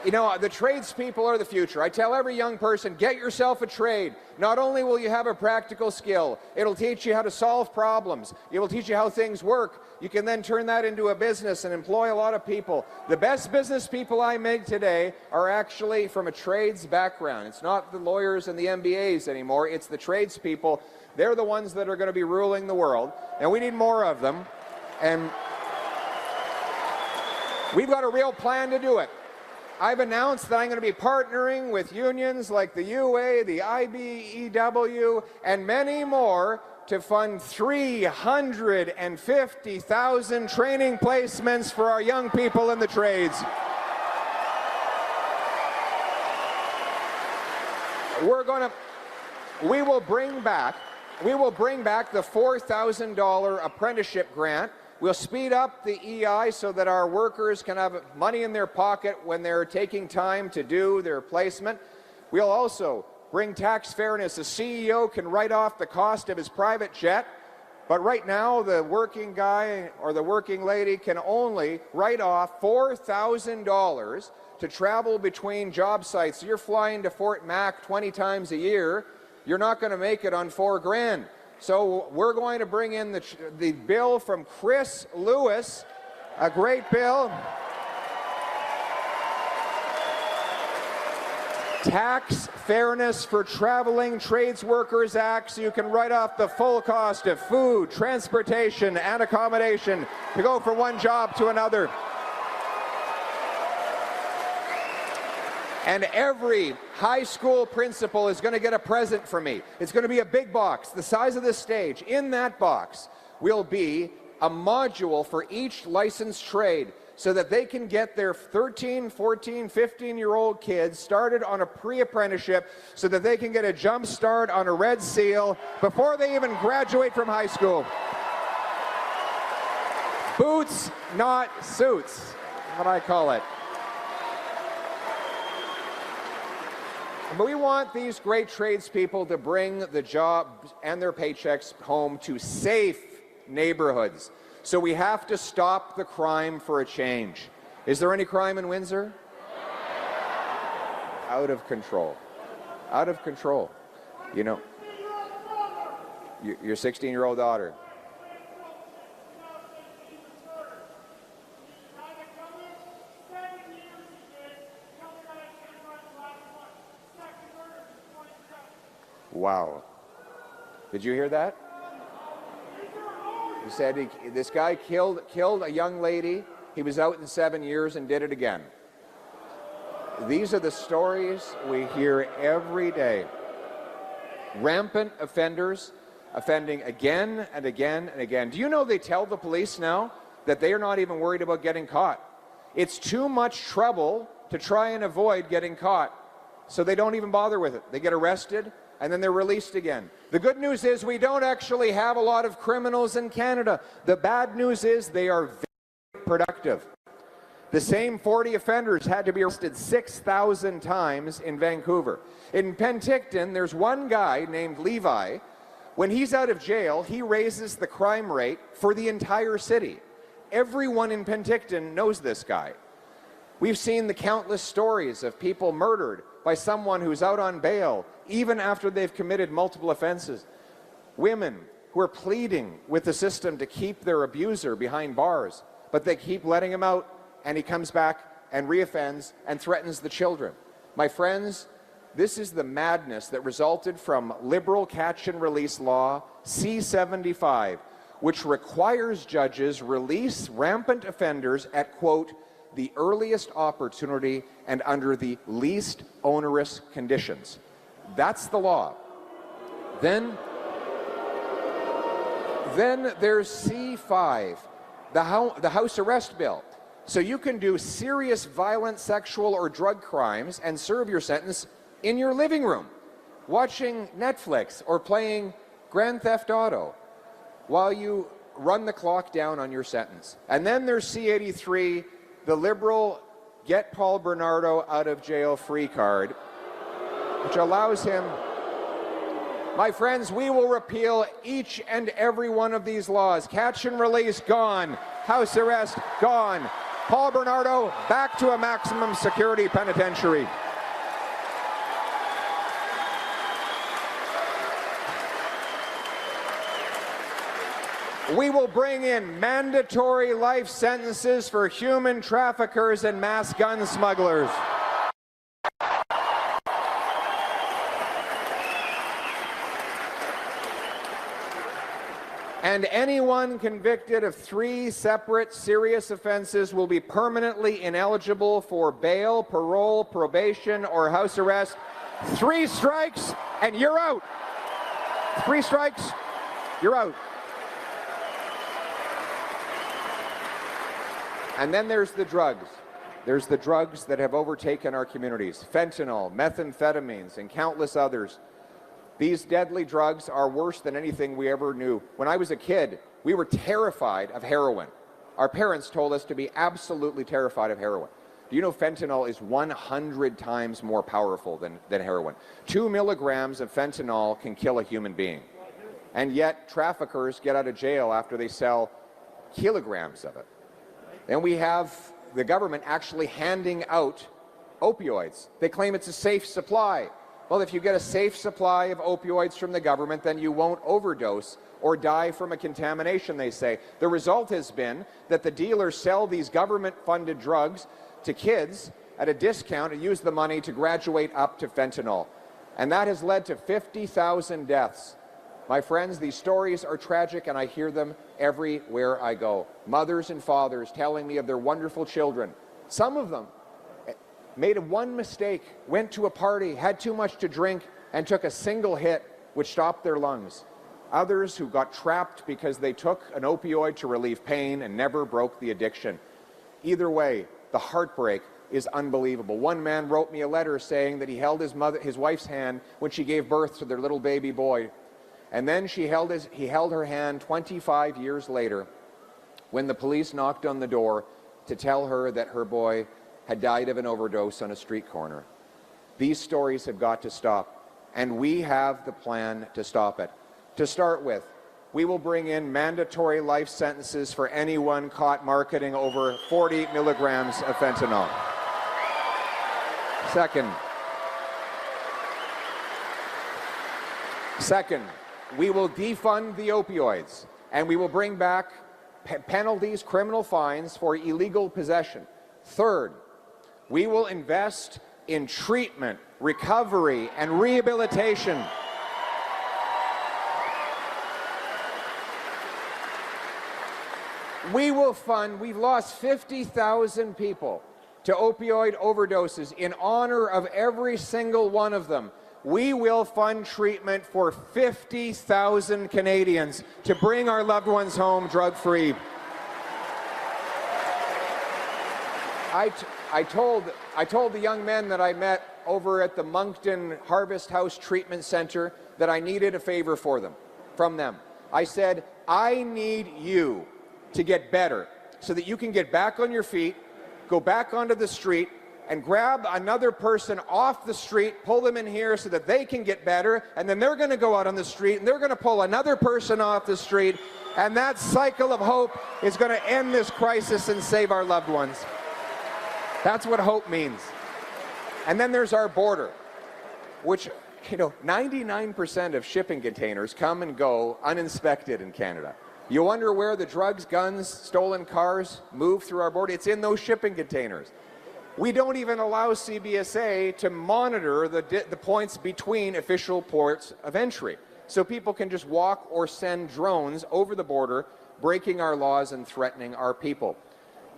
You know, the tradespeople are the future. I tell every young person, get yourself a trade. Not only will you have a practical skill, it'll teach you how to solve problems. It will teach you how things work. You can then turn that into a business and employ a lot of people. The best business people I make today are actually from a trades background. It's not the lawyers and the MBAs anymore. It's the tradespeople. They're the ones that are going to be ruling the world. And we need more of them. And we've got a real plan to do it. I've announced that I'm going to be partnering with unions like the UA, the IBEW, and many more to fund 350,000 training placements for our young people in the trades. We will bring back the $4,000 apprenticeship grant We'll speed up the EI so that our workers can have money in their pocket when they're taking time to do their placement. We'll also bring tax fairness. A CEO can write off the cost of his private jet, but right now the working guy or the working lady can only write off $4,000 to travel between job sites. So you're flying to Fort Mac 20 times a year, you're not going to make it on $4,000. So we're going to bring in the bill from Chris Lewis, a great bill. Tax Fairness for Traveling Trades Workers Act, so you can write off the full cost of food, transportation, and accommodation to go from one job to another. And every high school principal is going to get a present from me. It's going to be a big box, the size of this stage. In that box will be a module for each licensed trade so that they can get their 13, 14, 15-year-old kids started on a pre-apprenticeship so that they can get a jump start on a Red Seal before they even graduate from high school. Boots, not suits, what I call it. But we want these great tradespeople to bring the jobs and their paychecks home to safe neighborhoods. So we have to stop the crime for a change. Is there any crime in Windsor? Out of control. Out of control. You know, your 16-year-old daughter. Wow. Did you hear that? He said this guy killed a young lady. He was out in 7 years and did it again. These are the stories we hear every day. Rampant offenders offending again and again and again. Do you know they tell the police now that they are not even worried about getting caught? It's too much trouble to try and avoid getting caught, so they don't even bother with it. They get arrested and then they're released again. The good news is we don't actually have a lot of criminals in Canada. The bad news is they are very productive. The same 40 offenders had to be arrested 6,000 times in Vancouver. In Penticton, there's one guy named Levi. When he's out of jail, he raises the crime rate for the entire city. Everyone in Penticton knows this guy. We've seen the countless stories of people murdered by someone who's out on bail, even after they've committed multiple offenses. Women who are pleading with the system to keep their abuser behind bars, but they keep letting him out, and he comes back and reoffends and threatens the children. My friends, this is the madness that resulted from Liberal catch and release law C-75, which requires judges release rampant offenders at, quote, the earliest opportunity and under the least onerous conditions. That's the law. Then there's C5, the house arrest bill. So you can do serious violent sexual or drug crimes and serve your sentence in your living room, watching Netflix or playing Grand Theft Auto while you run the clock down on your sentence. And then there's C-83, the Liberal get Paul Bernardo out of jail free card, which allows him. My friends, we will repeal each and every one of these laws. Catch and release, gone. House arrest, gone. Paul Bernardo, back to a maximum security penitentiary. We will bring in mandatory life sentences for human traffickers and mass gun smugglers. And anyone convicted of 3 separate serious offenses will be permanently ineligible for bail, parole, probation, or house arrest. 3 strikes, and you're out. 3 strikes, you're out. And then there's the drugs. There's the drugs that have overtaken our communities. Fentanyl, methamphetamines, and countless others. These deadly drugs are worse than anything we ever knew. When I was a kid, we were terrified of heroin. Our parents told us to be absolutely terrified of heroin. Do you know fentanyl is 100 times more powerful than heroin? 2 milligrams of fentanyl can kill a human being. And yet traffickers get out of jail after they sell kilograms of it. And we have the government actually handing out opioids. They claim it's a safe supply. Well, if you get a safe supply of opioids from the government, then you won't overdose or die from a contamination, they say. The result has been that the dealers sell these government-funded drugs to kids at a discount and use the money to graduate up to fentanyl. And that has led to 50,000 deaths. My friends, these stories are tragic, and I hear them everywhere I go. Mothers and fathers telling me of their wonderful children. Some of them made one mistake, went to a party, had too much to drink, and took a single hit, which stopped their lungs. Others who got trapped because they took an opioid to relieve pain and never broke the addiction. Either way, the heartbreak is unbelievable. One man wrote me a letter saying that he held his wife's hand when she gave birth to their little baby boy. And then he held her hand 25 years later when the police knocked on the door to tell her that her boy had died of an overdose on a street corner. These stories have got to stop, and we have the plan to stop it. To start with, we will bring in mandatory life sentences for anyone caught marketing over 40 milligrams of fentanyl. Second, we will defund the opioids, and we will bring back penalties, criminal fines for illegal possession. Third, we will invest in treatment, recovery, and rehabilitation. We will fund, we've lost 50,000 people to opioid overdoses. In honor of every single one of them, we will fund treatment for 50,000 Canadians to bring our loved ones home drug-free. I told the young men that I met over at the Moncton Harvest House Treatment Center that I needed a favor from them. I said, I need you to get better so that you can get back on your feet, go back onto the street, and grab another person off the street, pull them in here so that they can get better, and then they're going to go out on the street and they're going to pull another person off the street, and that cycle of hope is going to end this crisis and save our loved ones. That's what hope means. And then there's our border, which, 99% of shipping containers come and go uninspected in Canada. You wonder where the drugs, guns, stolen cars move through our border. It's in those shipping containers. We don't even allow CBSA to monitor the points between official ports of entry. So people can just walk or send drones over the border, breaking our laws and threatening our people.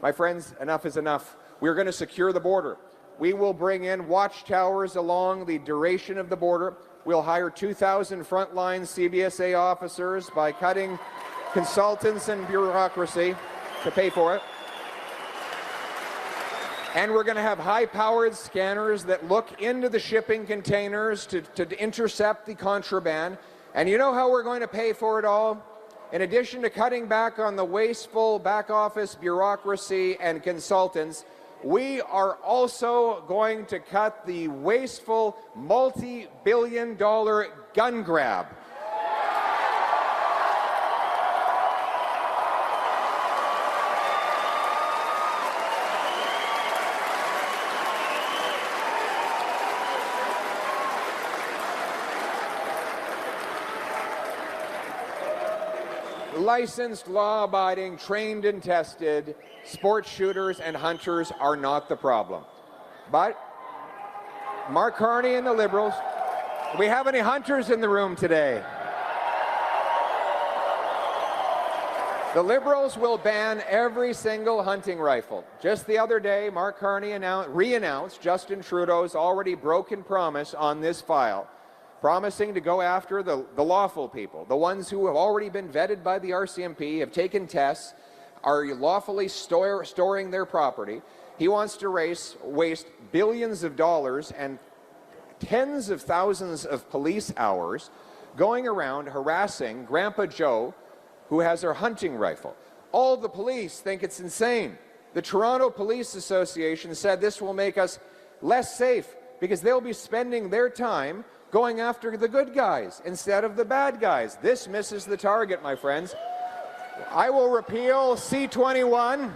My friends, enough is enough. We're going to secure the border. We will bring in watchtowers along the duration of the border. We'll hire 2,000 frontline CBSA officers by cutting consultants and bureaucracy to pay for it. And we're going to have high-powered scanners that look into the shipping containers to intercept the contraband. And you know how we're going to pay for it all? In addition to cutting back on the wasteful back-office bureaucracy and consultants, we are also going to cut the wasteful multi-billion-dollar gun grab. Licensed, law-abiding, trained and tested sports shooters and hunters are not the problem. But Mark Carney and the Liberals, do we have any hunters in the room today? The Liberals will ban every single hunting rifle. Just the other day, Mark Carney re-announced Justin Trudeau's already broken promise on this file, promising to go after the lawful people, the ones who have already been vetted by the RCMP, have taken tests, are lawfully storing their property. He wants to waste billions of dollars and tens of thousands of police hours going around harassing Grandpa Joe, who has our hunting rifle. All the police think it's insane. The Toronto Police Association said this will make us less safe because they'll be spending their time going after the good guys instead of the bad guys. This misses the target, my friends. I will repeal C-21.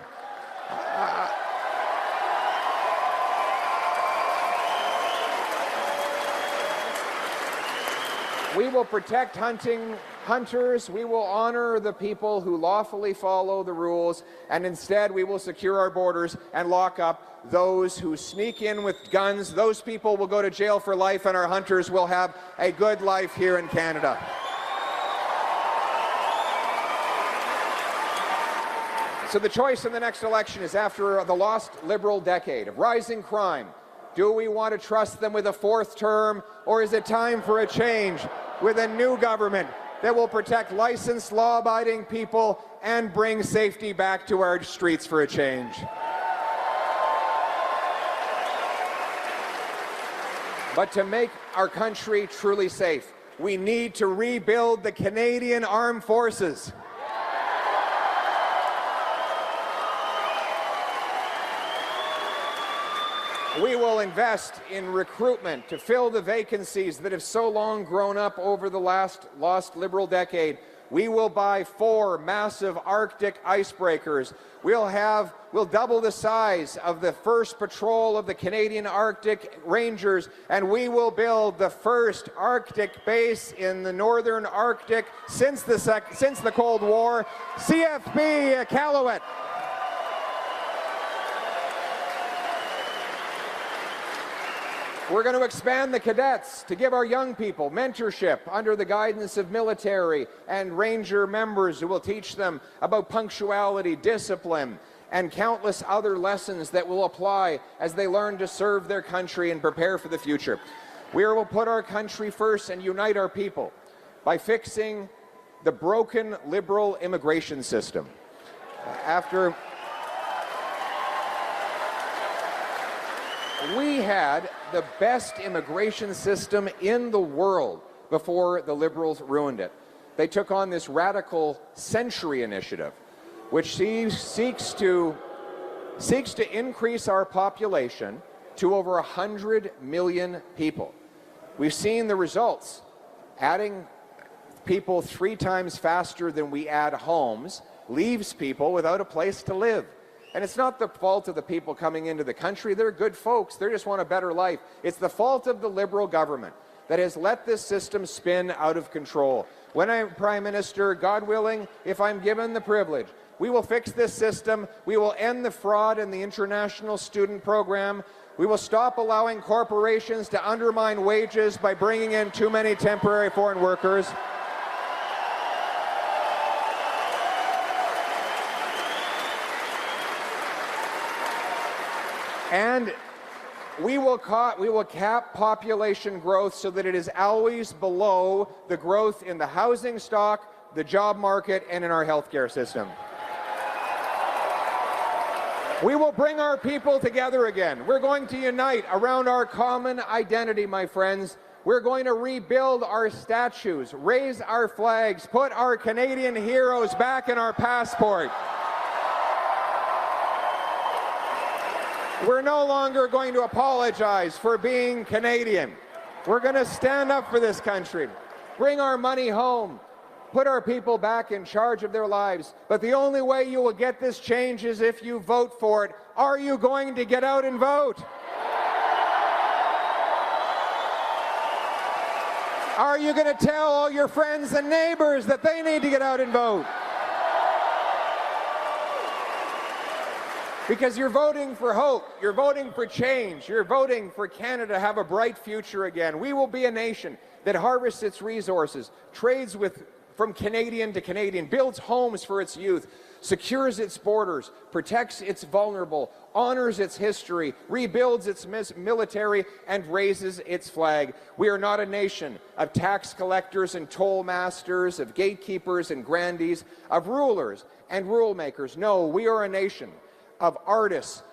We will protect hunters, we will honor the people who lawfully follow the rules, and instead we will secure our borders and lock up those who sneak in with guns. Those people will go to jail for life, and our hunters will have a good life here in Canada. So the choice in the next election is, after the lost Liberal decade of rising crime, do we want to trust them with a fourth term, or is it time for a change with a new government that will protect licensed, law-abiding people and bring safety back to our streets for a change? But to make our country truly safe, we need to rebuild the Canadian Armed Forces. We will invest in recruitment to fill the vacancies that have so long grown up over the lost Liberal decade. We will buy 4 massive Arctic icebreakers. We'll double the size of the first patrol of the Canadian Arctic Rangers, and we will build the first Arctic base in the Northern Arctic since the Cold War, CFB Iqaluit. We're going to expand the cadets to give our young people mentorship under the guidance of military and ranger members who will teach them about punctuality, discipline, and countless other lessons that will apply as they learn to serve their country and prepare for the future. We will put our country first and unite our people by fixing the broken Liberal immigration system. We had the best immigration system in the world before the Liberals ruined it. They took on this radical Century Initiative, which seeks to increase our population to over 100 million people. We've seen the results. Adding people 3 times faster than we add homes leaves people without a place to live. And it's not the fault of the people coming into the country. They're good folks. They just want a better life. It's the fault of the Liberal government that has let this system spin out of control. When I'm Prime Minister, God willing, if I'm given the privilege, we will fix this system. We will end the fraud in the international student program. We will stop allowing corporations to undermine wages by bringing in too many temporary foreign workers. And we will cap population growth so that it is always below the growth in the housing stock, the job market, and in our healthcare system. We will bring our people together again. We're going to unite around our common identity, my friends. We're going to rebuild our statues, raise our flags, put our Canadian heroes back in our passport. We're no longer going to apologize for being Canadian. We're going to stand up for this country, bring our money home, put our people back in charge of their lives. But the only way you will get this change is if you vote for it. Are you going to get out and vote? Are you going to tell all your friends and neighbors that they need to get out and vote? Because you're voting for hope, you're voting for change, you're voting for Canada to have a bright future again. We will be a nation that harvests its resources, trades from Canadian to Canadian, builds homes for its youth, secures its borders, protects its vulnerable, honors its history, rebuilds its military, and raises its flag. We are not a nation of tax collectors and toll masters, of gatekeepers and grandees, of rulers and rule makers. No, we are a nation of artists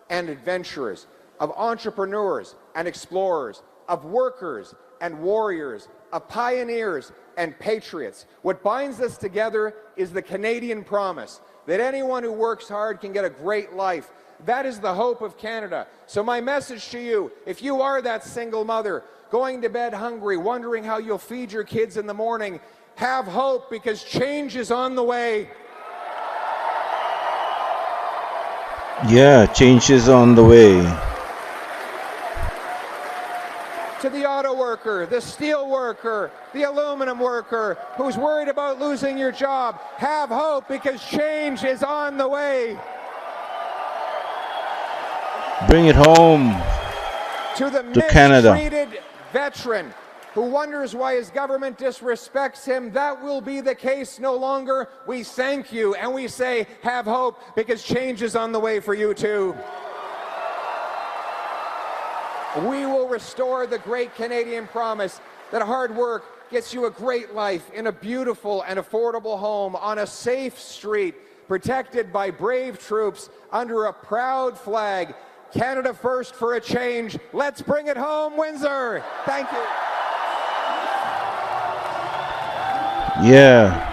and adventurers, of entrepreneurs and explorers, of workers and warriors, of pioneers and patriots. What binds us together is the Canadian promise that anyone who works hard can get a great life. That is the hope of Canada. So my message to you, if you are that single mother going to bed hungry, wondering how you'll feed your kids in the morning, have hope, because change is on the way. Yeah, change is on the way. To the auto worker, the steel worker, the aluminum worker who's worried about losing your job, have hope, because change is on the way. Bring it home To the to Canada. mistreated veteran who wonders why his government disrespects him, that will be the case no longer. We thank you and we say, have hope, because change is on the way for you too. We will restore the great Canadian promise that hard work gets you a great life in a beautiful and affordable home on a safe street, protected by brave troops under a proud flag. Canada first for a change. Let's bring it home, Windsor. Thank you. Yeah.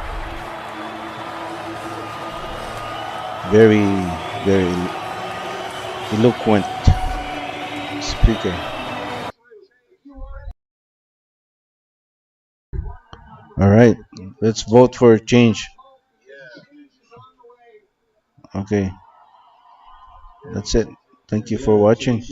Very, very eloquent speaker. All right, let's vote for change. Okay, that's it. Thank you for watching.